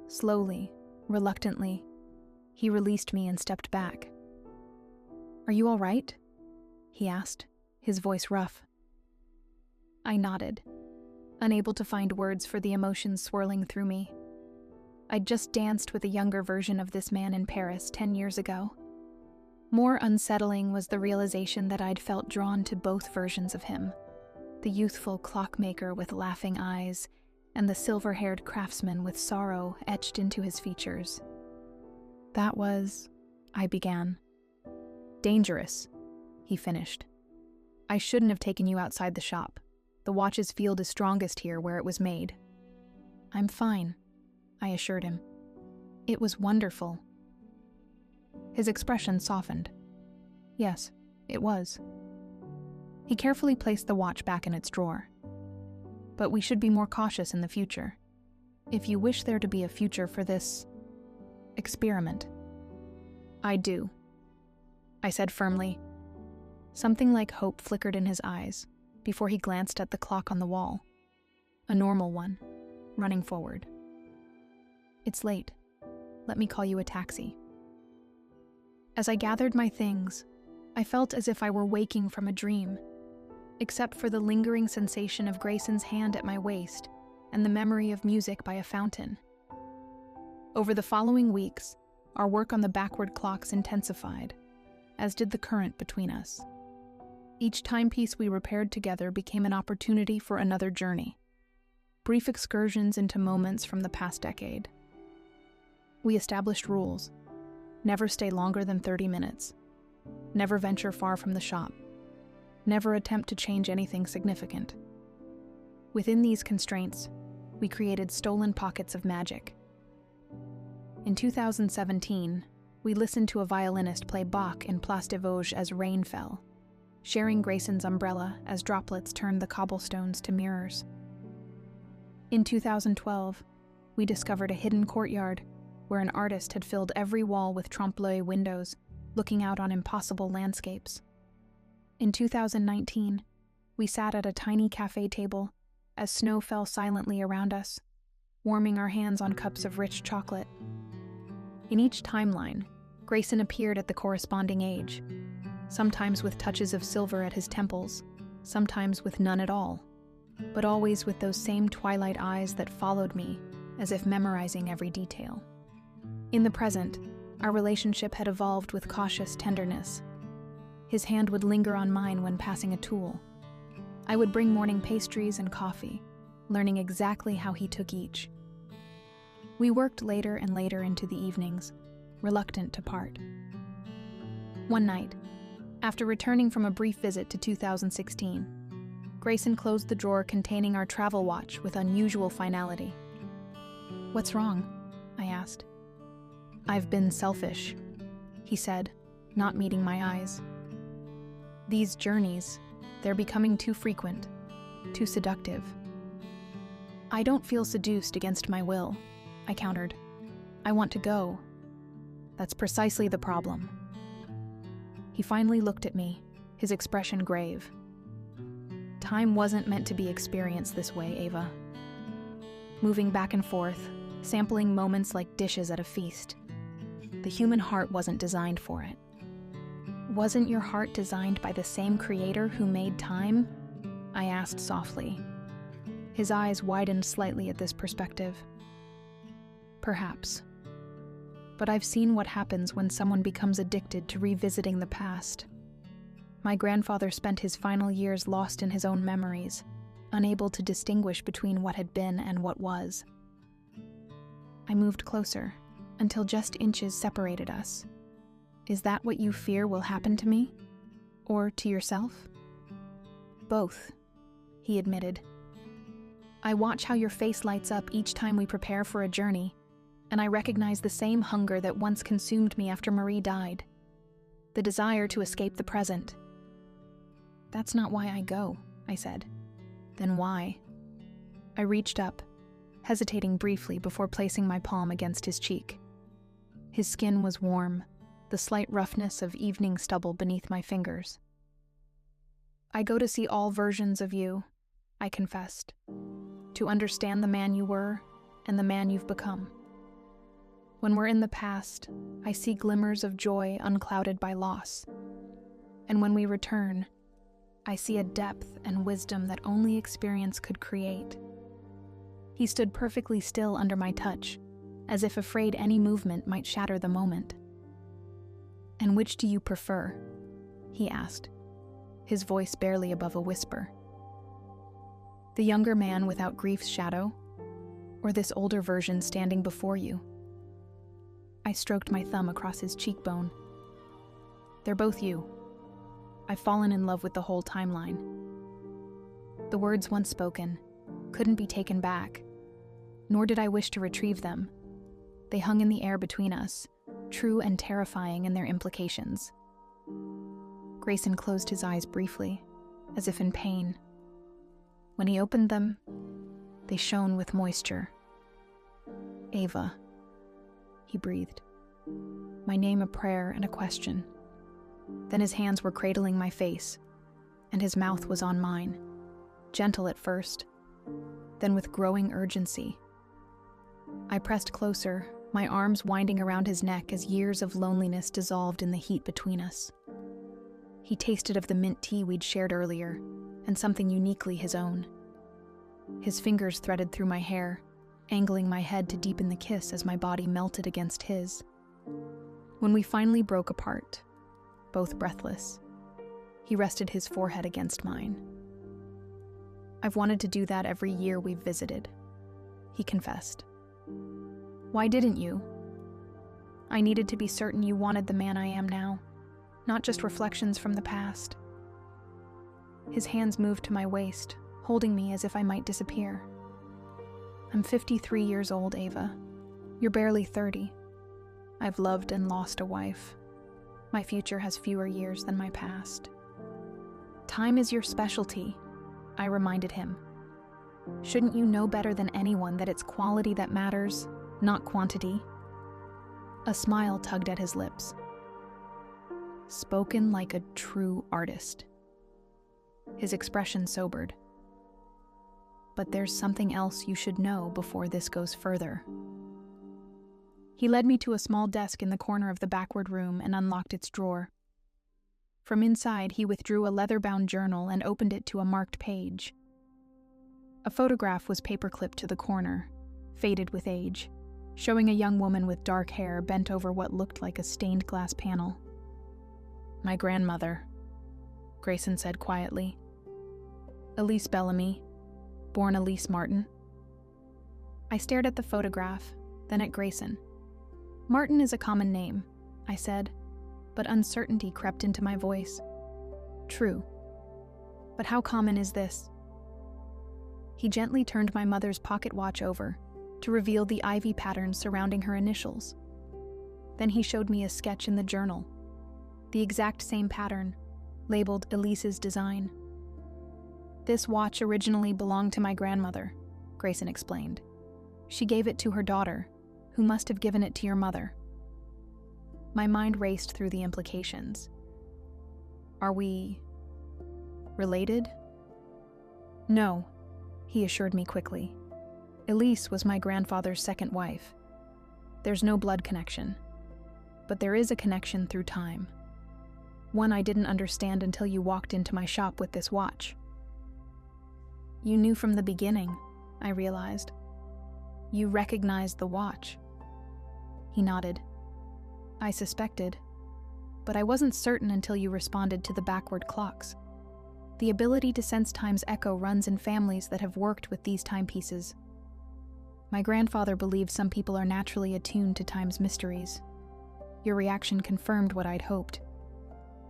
Slowly, reluctantly, he released me and stepped back. "Are you all right?" he asked, his voice rough. I nodded, unable to find words for the emotions swirling through me. I'd just danced with a younger version of this man in Paris 10 years ago. More unsettling was the realization that I'd felt drawn to both versions of him, the youthful clockmaker with laughing eyes, and the silver-haired craftsman with sorrow etched into his features. "That was," I began. "Dangerous," he finished. "I shouldn't have taken you outside the shop. The watch's field is strongest here where it was made." "I'm fine," I assured him. "It was wonderful." His expression softened. Yes, it was. He carefully placed the watch back in its drawer. "But we should be more cautious in the future. If you wish there to be a future for this experiment." "I do," I said firmly. Something like hope flickered in his eyes before he glanced at the clock on the wall. A normal one, running forward. "It's late. Let me call you a taxi." As I gathered my things, I felt as if I were waking from a dream, except for the lingering sensation of Grayson's hand at my waist and the memory of music by a fountain. Over the following weeks, our work on the backward clocks intensified, as did the current between us. Each timepiece we repaired together became an opportunity for another journey, brief excursions into moments from the past decade. We established rules. Never stay longer than 30 minutes. Never venture far from the shop. Never attempt to change anything significant. Within these constraints, we created stolen pockets of magic. In 2017, we listened to a violinist play Bach in Place des Vosges as rain fell, sharing Grayson's umbrella as droplets turned the cobblestones to mirrors. In 2012, we discovered a hidden courtyard where an artist had filled every wall with trompe-l'oeil windows, looking out on impossible landscapes. In 2019, we sat at a tiny cafe table as snow fell silently around us, warming our hands on cups of rich chocolate. In each timeline, Grayson appeared at the corresponding age, sometimes with touches of silver at his temples, sometimes with none at all, but always with those same twilight eyes that followed me, as if memorizing every detail. In the present, our relationship had evolved with cautious tenderness. His hand would linger on mine when passing a tool. I would bring morning pastries and coffee, learning exactly how he took each. We worked later and later into the evenings, reluctant to part. One night, after returning from a brief visit to 2016, Grayson closed the drawer containing our travel watch with unusual finality. "What's wrong?" I asked. "I've been selfish," he said, not meeting my eyes. "These journeys, they're becoming too frequent, too seductive." "I don't feel seduced against my will," I countered. "I want to go." "That's precisely the problem." He finally looked at me, his expression grave. "Time wasn't meant to be experienced this way, Ava." Moving back and forth, sampling moments like dishes at a feast. The human heart wasn't designed for it. "Wasn't your heart designed by the same creator who made time?" I asked softly. His eyes widened slightly at this perspective. "Perhaps. But I've seen what happens when someone becomes addicted to revisiting the past. My grandfather spent his final years lost in his own memories, unable to distinguish between what had been and what was." I moved closer, until just inches separated us. "Is that what you fear will happen to me? Or to yourself?" "Both," he admitted. "I watch how your face lights up each time we prepare for a journey, and I recognize the same hunger that once consumed me after Marie died. The desire to escape the present." "That's not why I go," I said. "Then why?" I reached up, hesitating briefly before placing my palm against his cheek. His skin was warm, the slight roughness of evening stubble beneath my fingers. "I go to see all versions of you," I confessed, "to understand the man you were and the man you've become. When we're in the past, I see glimmers of joy unclouded by loss. And when we return, I see a depth and wisdom that only experience could create." He stood perfectly still under my touch, as if afraid any movement might shatter the moment. "And which do you prefer?" he asked, his voice barely above a whisper. "The younger man without grief's shadow, or this older version standing before you?" I stroked my thumb across his cheekbone. "They're both you. I've fallen in love with the whole timeline." The words once spoken couldn't be taken back, nor did I wish to retrieve them. They hung in the air between us, true and terrifying in their implications. Grayson closed his eyes briefly, as if in pain. When he opened them, they shone with moisture. "Ava," he breathed, my name a prayer and a question. Then his hands were cradling my face, and his mouth was on mine, gentle at first, then with growing urgency. I pressed closer, my arms winding around his neck as years of loneliness dissolved in the heat between us. He tasted of the mint tea we'd shared earlier, and something uniquely his own. His fingers threaded through my hair, angling my head to deepen the kiss as my body melted against his. When we finally broke apart, both breathless, he rested his forehead against mine. "I've wanted to do that every year we've visited," he confessed. "Why didn't you?" I needed to be certain you wanted the man I am now, not just reflections from the past. His hands moved to my waist, holding me as if I might disappear. I'm 53 years old, Ava. You're barely 30. I've loved and lost a wife. My future has fewer years than my past. Time is your specialty, I reminded him. Shouldn't you know better than anyone that it's quality that matters, not quantity? A smile tugged at his lips. Spoken like a true artist. His expression sobered. But there's something else you should know before this goes further. He led me to a small desk in the corner of the backward room and unlocked its drawer. From inside, he withdrew a leather-bound journal and opened it to a marked page. A photograph was paperclipped to the corner, faded with age, showing a young woman with dark hair bent over what looked like a stained glass panel. My grandmother, Grayson said quietly. Elise Bellamy, born Elise Martin. I stared at the photograph, then at Grayson. Martin is a common name, I said, but uncertainty crept into my voice. True. But how common is this? He gently turned my mother's pocket watch over to reveal the ivy pattern surrounding her initials. Then he showed me a sketch in the journal, the exact same pattern, labeled Elise's design. This watch originally belonged to my grandmother, Grayson explained. She gave it to her daughter, who must have given it to your mother. My mind raced through the implications. Are we related? No, he assured me quickly. Elise was my grandfather's second wife. There's no blood connection, but there is a connection through time. One I didn't understand until you walked into my shop with this watch. You knew from the beginning, I realized. You recognized the watch. He nodded. I suspected, but I wasn't certain until you responded to the backward clocks. The ability to sense time's echo runs in families that have worked with these timepieces. My grandfather believed some people are naturally attuned to time's mysteries. Your reaction confirmed what I'd hoped,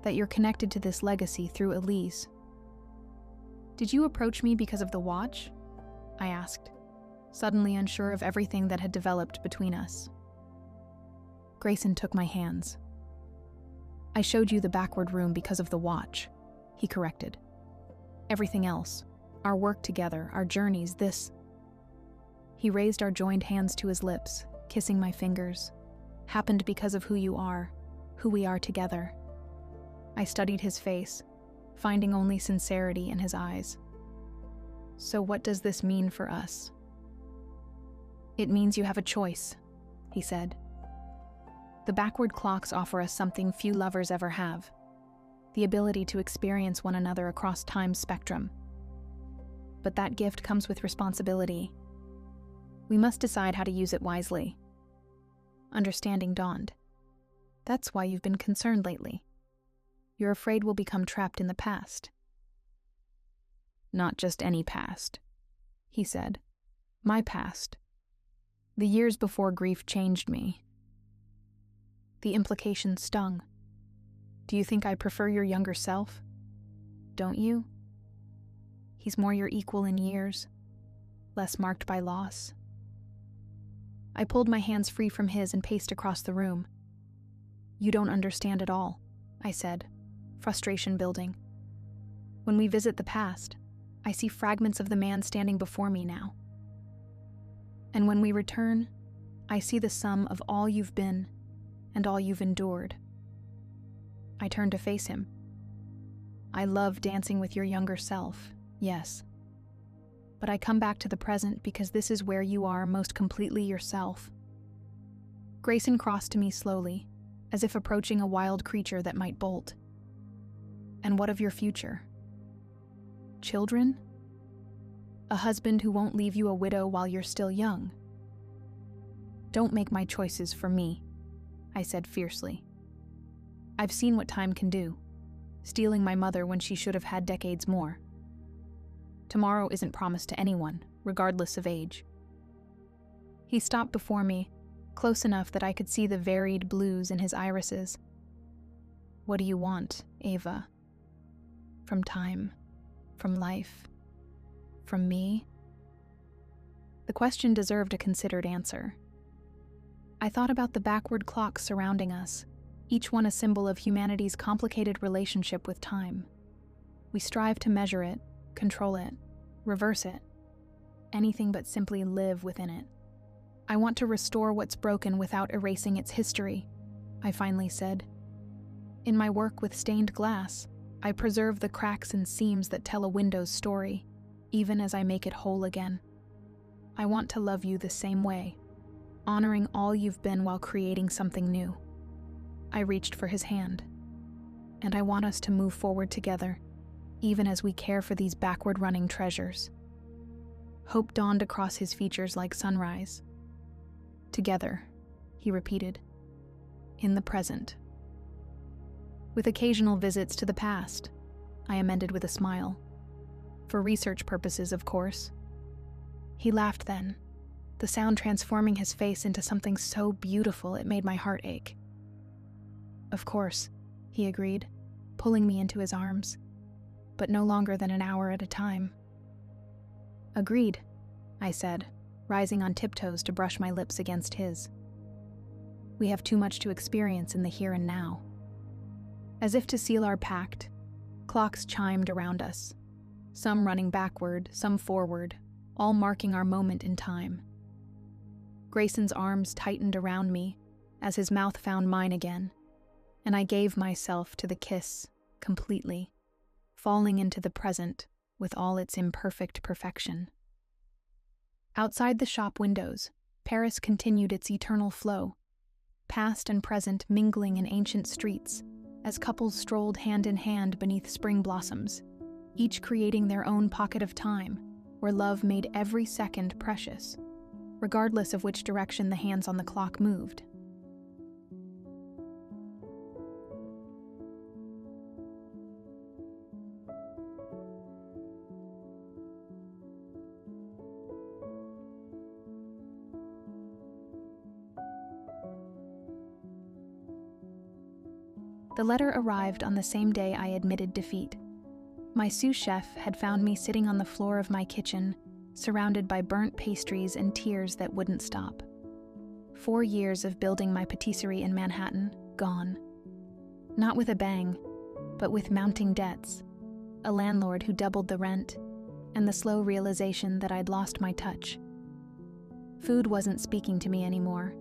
that you're connected to this legacy through Elise. Did you approach me because of the watch? I asked, suddenly unsure of everything that had developed between us. Grayson took my hands. I showed you the backward room because of the watch, he corrected. Everything else, our work together, our journeys, this. He raised our joined hands to his lips, kissing my fingers. Happened because of who you are, who we are together. I studied his face, finding only sincerity in his eyes. So what does this mean for us? It means you have a choice, he said. The backward clocks offer us something few lovers ever have, the ability to experience one another across time's spectrum. But that gift comes with responsibility. We must decide how to use it wisely. Understanding dawned. That's why you've been concerned lately. You're afraid we'll become trapped in the past. Not just any past, he said. My past. The years before grief changed me. The implication stung. Do you think I prefer your younger self? Don't you? He's more your equal in years, less marked by loss. I pulled my hands free from his and paced across the room. You don't understand at all, I said, frustration building. When we visit the past, I see fragments of the man standing before me now. And when we return, I see the sum of all you've been and all you've endured. I turned to face him. I love dancing with your younger self, yes. But I come back to the present because this is where you are most completely yourself. Grayson crossed to me slowly, as if approaching a wild creature that might bolt. And what of your future? Children? A husband who won't leave you a widow while you're still young? Don't make my choices for me, I said fiercely. I've seen what time can do, stealing my mother when she should have had decades more. Tomorrow isn't promised to anyone, regardless of age. He stopped before me, close enough that I could see the varied blues in his irises. "What do you want, Ava? From time? From life? From me?" The question deserved a considered answer. I thought about the backward clocks surrounding us, each one a symbol of humanity's complicated relationship with time. We strive to measure it, control it, reverse it, anything but simply live within it. "I want to restore what's broken without erasing its history," I finally said. "In my work with stained glass, I preserve the cracks and seams that tell a window's story, even as I make it whole again. I want to love you the same way, honoring all you've been while creating something new." I reached for his hand. "And I want us to move forward together, even as we care for these backward-running treasures." Hope dawned across his features like sunrise. "Together," he repeated. "In the present." "With occasional visits to the past," I amended with a smile. "For research purposes, of course." He laughed then, the sound transforming his face into something so beautiful it made my heart ache. "Of course," he agreed, pulling me into his arms, "but no longer than an hour at a time." "Agreed," I said, rising on tiptoes to brush my lips against his. "We have too much to experience in the here and now." As if to seal our pact, clocks chimed around us, some running backward, some forward, all marking our moment in time. Grayson's arms tightened around me as his mouth found mine again, and I gave myself to the kiss completely, falling into the present with all its imperfect perfection. Outside the shop windows, Paris continued its eternal flow, past and present mingling in ancient streets, as couples strolled hand in hand beneath spring blossoms, each creating their own pocket of time, where love made every second precious, regardless of which direction the hands on the clock moved. The letter arrived on the same day I admitted defeat. My sous chef had found me sitting on the floor of my kitchen, surrounded by burnt pastries and tears that wouldn't stop. 4 years of building my patisserie in Manhattan, gone. Not with a bang, but with mounting debts, a landlord who doubled the rent, and the slow realization that I'd lost my touch. Food wasn't speaking to me anymore.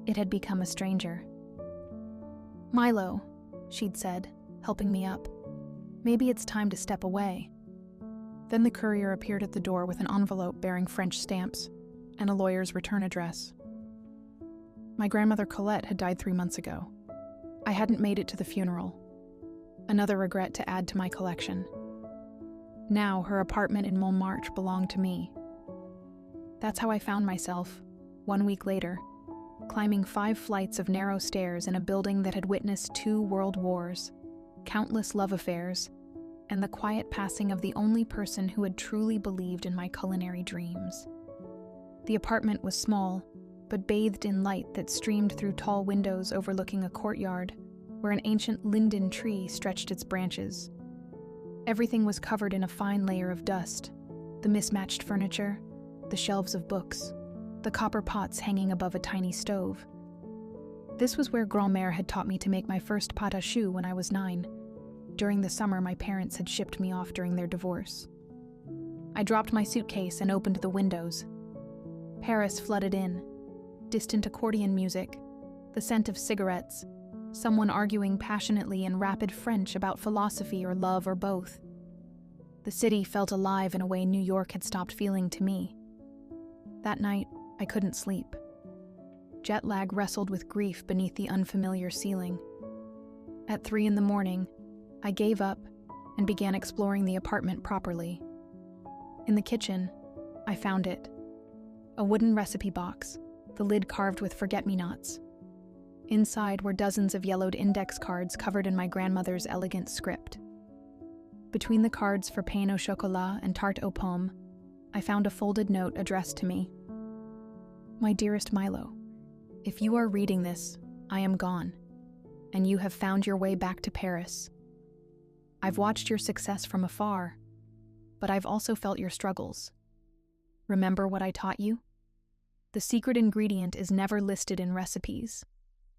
It had become a stranger. "Milo," she'd said, helping me up. "Maybe it's time to step away." Then the courier appeared at the door with an envelope bearing French stamps and a lawyer's return address. My grandmother Colette had died 3 months ago. I hadn't made it to the funeral. Another regret to add to my collection. Now her apartment in Montmartre belonged to me. That's how I found myself, 1 week later, climbing 5 flights of narrow stairs in a building that had witnessed 2 world wars, countless love affairs, and the quiet passing of the only person who had truly believed in my culinary dreams. The apartment was small, but bathed in light that streamed through tall windows overlooking a courtyard where an ancient linden tree stretched its branches. Everything was covered in a fine layer of dust, the mismatched furniture, the shelves of books, the copper pots hanging above a tiny stove. This was where Grand-mère had taught me to make my first pâte à choux when I was 9. During the summer, my parents had shipped me off during their divorce. I dropped my suitcase and opened the windows. Paris flooded in. Distant accordion music, the scent of cigarettes, someone arguing passionately in rapid French about philosophy or love or both. The city felt alive in a way New York had stopped feeling to me. That night, I couldn't sleep. Jet lag wrestled with grief beneath the unfamiliar ceiling. At 3 in the morning, I gave up and began exploring the apartment properly. In the kitchen, I found it. A wooden recipe box, the lid carved with forget-me-nots. Inside were dozens of yellowed index cards covered in my grandmother's elegant script. Between the cards for pain au chocolat and tarte aux pommes, I found a folded note addressed to me. My dearest Milo, If you are reading this, I am gone, and you have found your way back to Paris. I've watched your success from afar, but I've also felt your struggles. Remember what I taught you? The secret ingredient is never listed in recipes.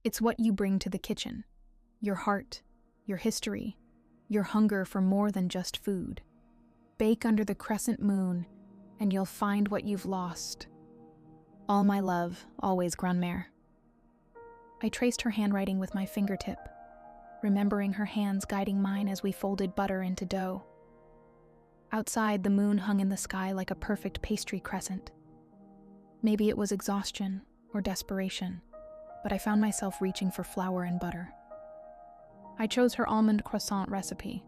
It's what you bring to the kitchen. Your heart, your history, your hunger for more than just food. Bake under the crescent moon, and you'll find what you've lost. All my love, always Grandmère. I traced her handwriting with my fingertip, remembering her hands guiding mine as we folded butter into dough. Outside, the moon hung in the sky like a perfect pastry crescent. Maybe it was exhaustion or desperation, but I found myself reaching for flour and butter. I chose her almond croissant recipe,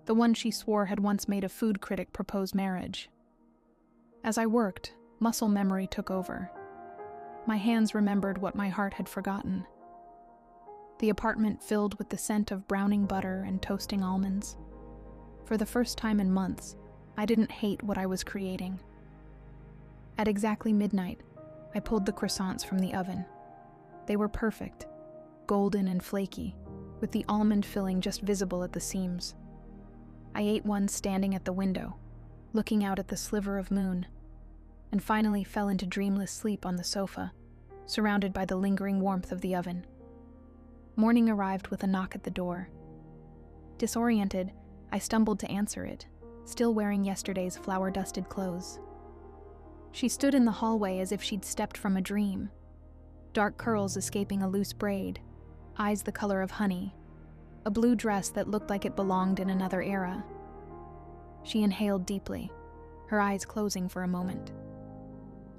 the one she swore had once made a food critic propose marriage. As I worked, muscle memory took over. My hands remembered what my heart had forgotten. The apartment filled with the scent of browning butter and toasting almonds. For the first time in months, I didn't hate what I was creating. At exactly midnight, I pulled the croissants from the oven. They were perfect, golden and flaky, with the almond filling just visible at the seams. I ate one standing at the window, looking out at the sliver of moon, and finally fell into dreamless sleep on the sofa, surrounded by the lingering warmth of the oven. Morning arrived with a knock at the door. Disoriented, I stumbled to answer it, still wearing yesterday's flour-dusted clothes. She stood in the hallway as if she'd stepped from a dream, dark curls escaping a loose braid, eyes the color of honey, a blue dress that looked like it belonged in another era. She inhaled deeply, her eyes closing for a moment.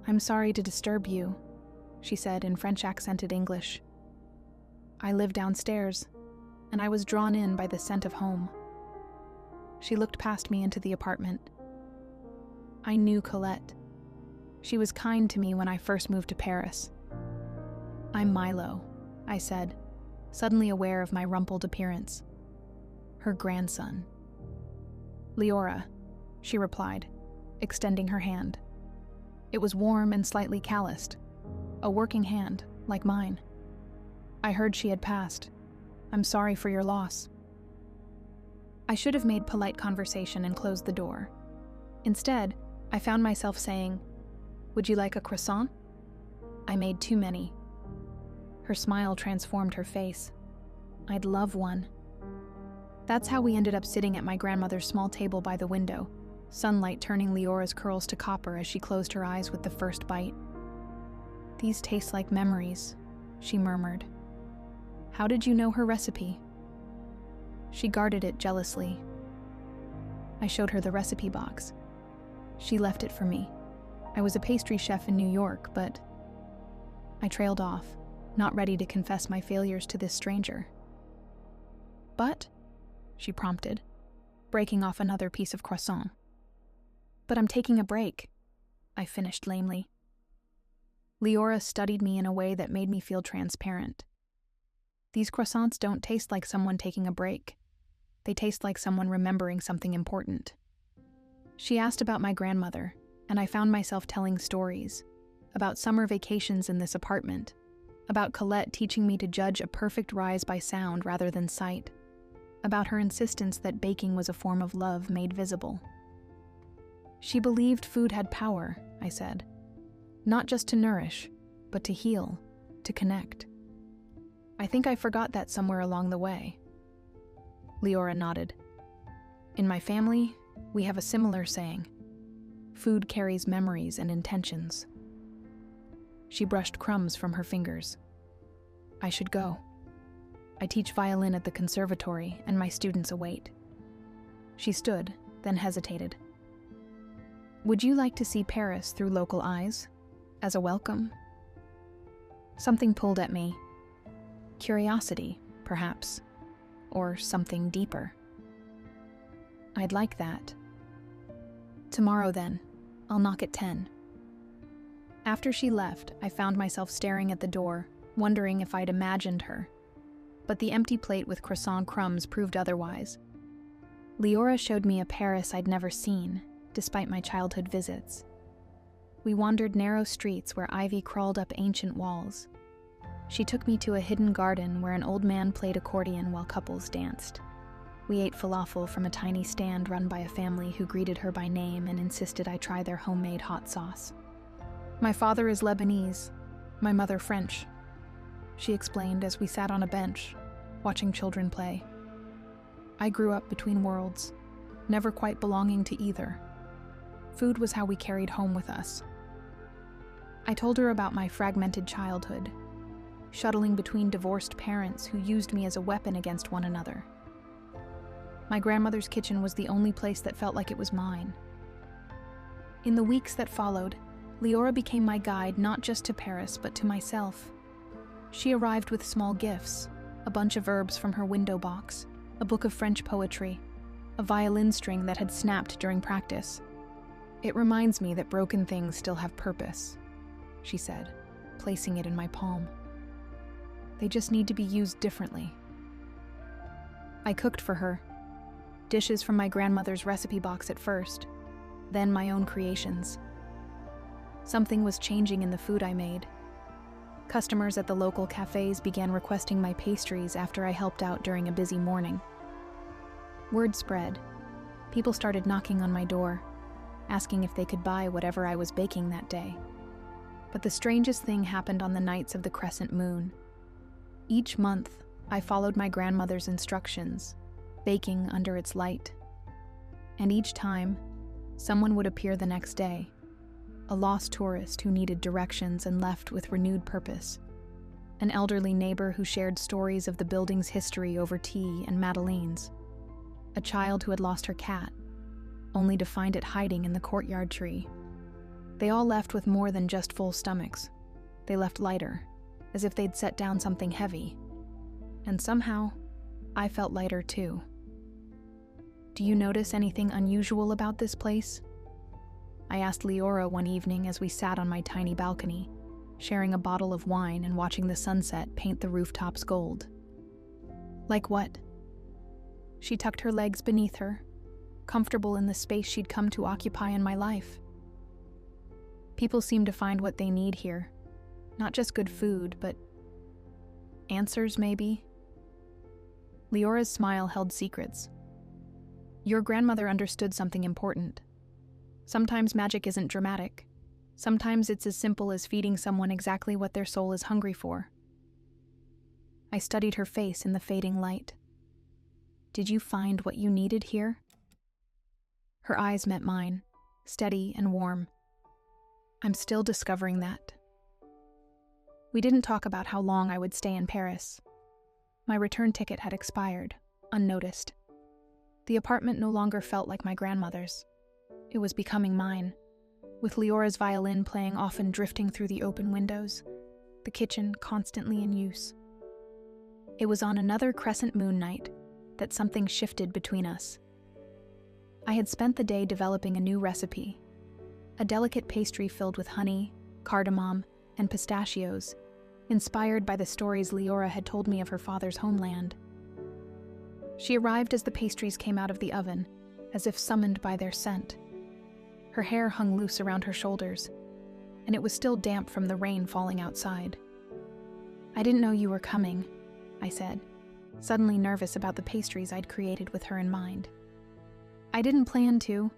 "I'm sorry to disturb you," she said in French-accented English. "I live downstairs, and I was drawn in by the scent of home." She looked past me into the apartment. I knew Colette. She was kind to me when I first moved to Paris. "I'm Milo," I said, suddenly aware of my rumpled appearance. Her grandson. "Leora," she replied, extending her hand. It was warm and slightly calloused, a working hand, like mine. "I heard she had passed. I'm sorry for your loss." I should have made polite conversation and closed the door. Instead, I found myself saying, "Would you like a croissant?" I made too many. Her smile transformed her face. "I'd love one." That's how we ended up sitting at my grandmother's small table by the window, sunlight turning Leora's curls to copper as she closed her eyes with the first bite. "These taste like memories," she murmured. "How did you know her recipe?" She guarded it jealously. I showed her the recipe box. She left it for me. I was a pastry chef in New York, but... I trailed off, not ready to confess my failures to this stranger. "But," she prompted, breaking off another piece of croissant. "But I'm taking a break," I finished lamely. Leora studied me in a way that made me feel transparent. These croissants don't taste like someone taking a break. They taste like someone remembering something important. She asked about my grandmother, and I found myself telling stories about summer vacations in this apartment, about Colette teaching me to judge a perfect rise by sound rather than sight, about her insistence that baking was a form of love made visible. She believed food had power, I said, not just to nourish, but to heal, to connect. I think I forgot that somewhere along the way. Leora nodded. "In my family, we have a similar saying. Food carries memories and intentions." She brushed crumbs from her fingers. "I should go. I teach violin at the conservatory, and my students await." She stood, then hesitated. "Would you like to see Paris through local eyes? As a welcome?" Something pulled at me. Curiosity, perhaps. Or something deeper. "I'd like that." "Tomorrow, then. I'll knock at 10. After she left, I found myself staring at the door, wondering if I'd imagined her. But the empty plate with croissant crumbs proved otherwise. Leora showed me a Paris I'd never seen, despite my childhood visits. We wandered narrow streets where ivy crawled up ancient walls, She took me to a hidden garden where an old man played accordion while couples danced. We ate falafel from a tiny stand run by a family who greeted her by name and insisted I try their homemade hot sauce. "My father is Lebanese, my mother French," she explained as we sat on a bench, watching children play. "I grew up between worlds, never quite belonging to either. Food was how we carried home with us." I told her about my fragmented childhood, shuttling between divorced parents who used me as a weapon against one another. My grandmother's kitchen was the only place that felt like it was mine. In the weeks that followed, Leora became my guide not just to Paris, but to myself. She arrived with small gifts, a bunch of herbs from her window box, a book of French poetry, a violin string that had snapped during practice. "It reminds me that broken things still have purpose," she said, placing it in my palm. "They just need to be used differently." I cooked for her, dishes from my grandmother's recipe box at first, then my own creations. Something was changing in the food I made. Customers at the local cafes began requesting my pastries after I helped out during a busy morning. Word spread. People started knocking on my door, asking if they could buy whatever I was baking that day. But the strangest thing happened on the nights of the crescent moon. Each month, I followed my grandmother's instructions, baking under its light. And each time, someone would appear the next day, a lost tourist who needed directions and left with renewed purpose, an elderly neighbor who shared stories of the building's history over tea and madeleines, a child who had lost her cat, only to find it hiding in the courtyard tree. They all left with more than just full stomachs. They left lighter, as if they'd set down something heavy. And somehow, I felt lighter too. "Do you notice anything unusual about this place?" I asked Leora one evening as we sat on my tiny balcony, sharing a bottle of wine and watching the sunset paint the rooftops gold. "Like what?" She tucked her legs beneath her, comfortable in the space she'd come to occupy in my life. "People seem to find what they need here. Not just good food, but answers, maybe." Leora's smile held secrets. "Your grandmother understood something important. Sometimes magic isn't dramatic. Sometimes it's as simple as feeding someone exactly what their soul is hungry for." I studied her face in the fading light. "Did you find what you needed here?" Her eyes met mine, steady and warm. "I'm still discovering that." We didn't talk about how long I would stay in Paris. My return ticket had expired, unnoticed. The apartment no longer felt like my grandmother's. It was becoming mine, with Leora's violin playing often drifting through the open windows, the kitchen constantly in use. It was on another crescent moon night that something shifted between us. I had spent the day developing a new recipe, a delicate pastry filled with honey, cardamom, and pistachios, inspired by the stories Leora had told me of her father's homeland. She arrived as the pastries came out of the oven, as if summoned by their scent. Her hair hung loose around her shoulders, and it was still damp from the rain falling outside. "I didn't know you were coming," I said, suddenly nervous about the pastries I'd created with her in mind. "I didn't plan to,"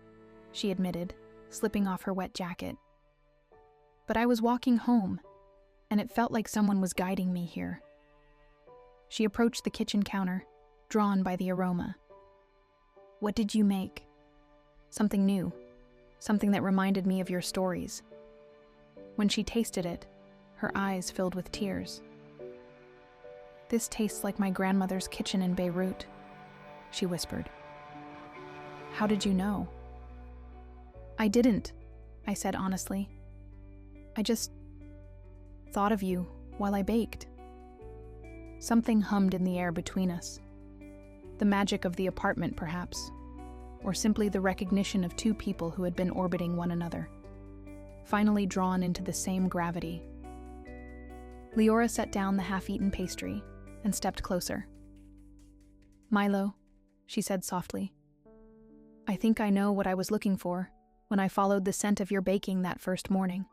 she admitted, slipping off her wet jacket. "But I was walking home, and it felt like someone was guiding me here." She approached the kitchen counter, drawn by the aroma. "What did you make?" "Something new. Something that reminded me of your stories." When she tasted it, her eyes filled with tears. "This tastes like my grandmother's kitchen in Beirut," she whispered. "How did you know?" "I didn't," I said honestly. "I just thought of you while I baked." Something hummed in the air between us. The magic of the apartment, perhaps, or simply the recognition of two people who had been orbiting one another, finally drawn into the same gravity. Leora set down the half-eaten pastry and stepped closer. "Milo," she said softly, "I think I know what I was looking for when I followed the scent of your baking that first morning."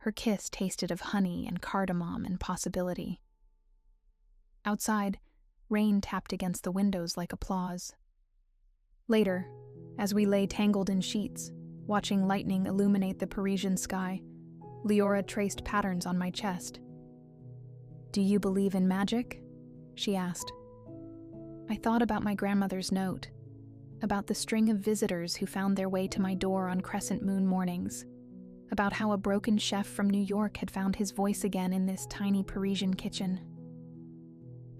Her kiss tasted of honey and cardamom and possibility. Outside, rain tapped against the windows like applause. Later, as we lay tangled in sheets, watching lightning illuminate the Parisian sky, Leora traced patterns on my chest. "Do you believe in magic?" she asked. I thought about my grandmother's note, about the string of visitors who found their way to my door on crescent moon mornings, about how a broken chef from New York had found his voice again in this tiny Parisian kitchen.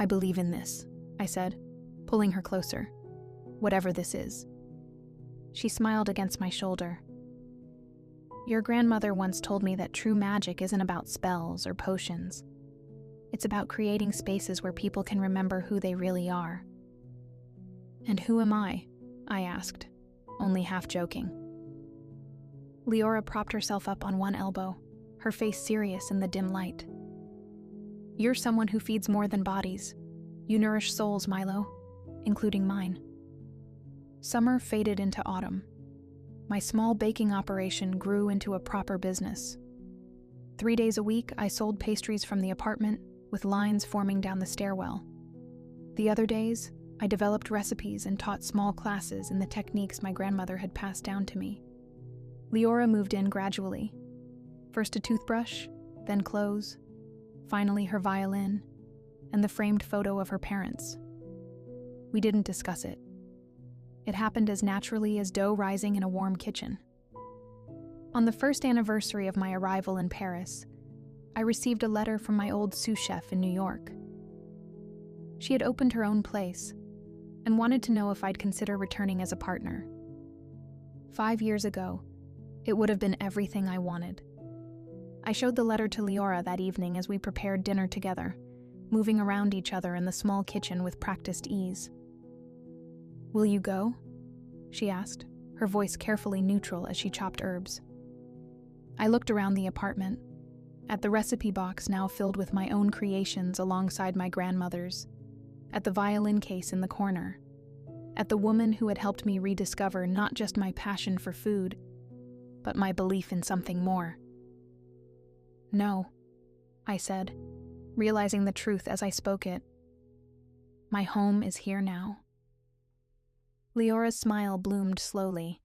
"I believe in this," I said, pulling her closer. "Whatever this is." She smiled against my shoulder. "Your grandmother once told me that true magic isn't about spells or potions. It's about creating spaces where people can remember who they really are." "And who am I?" I asked, only half joking. Leora propped herself up on one elbow, her face serious in the dim light. "You're someone who feeds more than bodies. You nourish souls, Milo, including mine." Summer faded into autumn. My small baking operation grew into a proper business. 3 days a week, I sold pastries from the apartment, with lines forming down the stairwell. The other days, I developed recipes and taught small classes in the techniques my grandmother had passed down to me. Leora moved in gradually. First a toothbrush, then clothes, finally her violin, and the framed photo of her parents. We didn't discuss it. It happened as naturally as dough rising in a warm kitchen. On the first anniversary of my arrival in Paris, I received a letter from my old sous chef in New York. She had opened her own place and wanted to know if I'd consider returning as a partner. 5 years ago, it would have been everything I wanted. I showed the letter to Leora that evening as we prepared dinner together, moving around each other in the small kitchen with practiced ease. "Will you go?" she asked, her voice carefully neutral as she chopped herbs. I looked around the apartment, at the recipe box now filled with my own creations alongside my grandmother's, at the violin case in the corner, at the woman who had helped me rediscover not just my passion for food, but my belief in something more. "No," I said, realizing the truth as I spoke it. "My home is here now." Leora's smile bloomed slowly.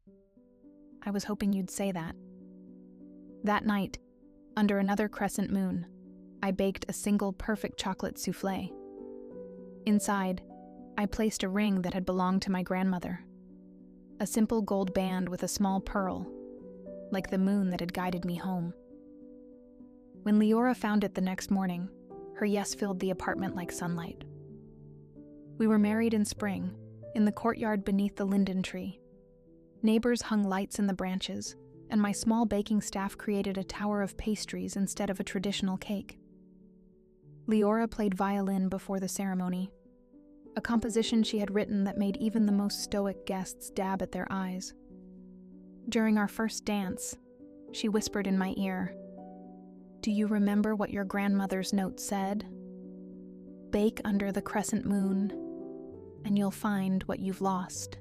"I was hoping you'd say that." That night, under another crescent moon, I baked a single perfect chocolate soufflé. Inside, I placed a ring that had belonged to my grandmother. A simple gold band with a small pearl, like the moon that had guided me home. When Leora found it the next morning, her yes filled the apartment like sunlight. We were married in spring, in the courtyard beneath the linden tree. Neighbors hung lights in the branches, and my small baking staff created a tower of pastries instead of a traditional cake. Leora played violin before the ceremony, a composition she had written that made even the most stoic guests dab at their eyes. During our first dance, she whispered in my ear, "Do you remember what your grandmother's note said? Bake under the crescent moon, and you'll find what you've lost."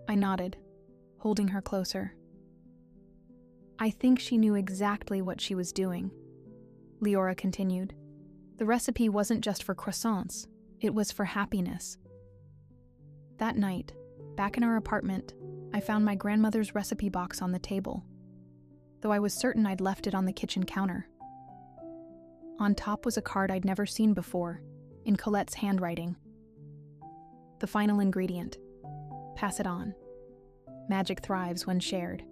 I nodded, holding her closer. "I think she knew exactly what she was doing," Leora continued. "The recipe wasn't just for croissants, it was for happiness." That night, back in our apartment, I found my grandmother's recipe box on the table, though I was certain I'd left it on the kitchen counter. On top was a card I'd never seen before, in Colette's handwriting. The final ingredient: pass it on. Magic thrives when shared.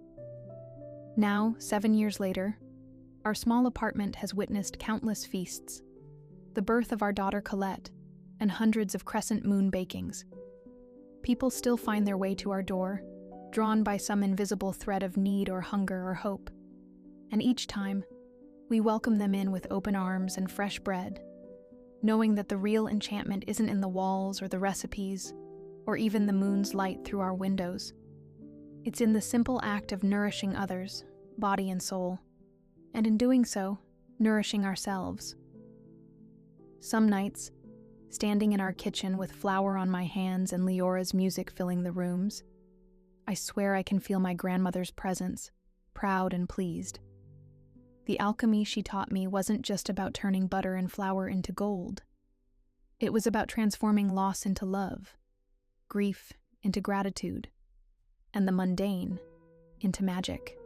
Now, 7 years later, our small apartment has witnessed countless feasts, the birth of our daughter Colette, and hundreds of crescent moon bakings. People still find their way to our door, drawn by some invisible thread of need or hunger or hope. And each time, we welcome them in with open arms and fresh bread, knowing that the real enchantment isn't in the walls or the recipes, or even the moon's light through our windows. It's in the simple act of nourishing others, body and soul, and in doing so, nourishing ourselves. Some nights, standing in our kitchen with flour on my hands and Leora's music filling the rooms, I swear I can feel my grandmother's presence, proud and pleased. The alchemy she taught me wasn't just about turning butter and flour into gold. It was about transforming loss into love, grief into gratitude, and the mundane into magic.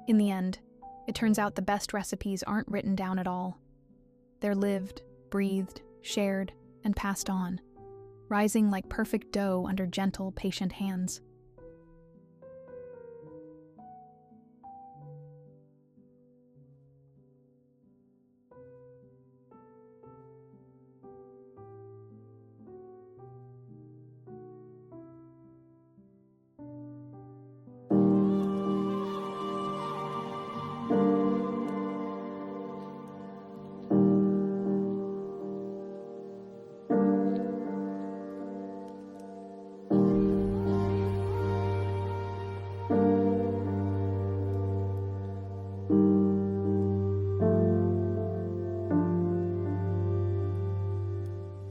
In the end, it turns out the best recipes aren't written down at all. They're lived, breathed, shared, and passed on, rising like perfect dough under gentle, patient hands.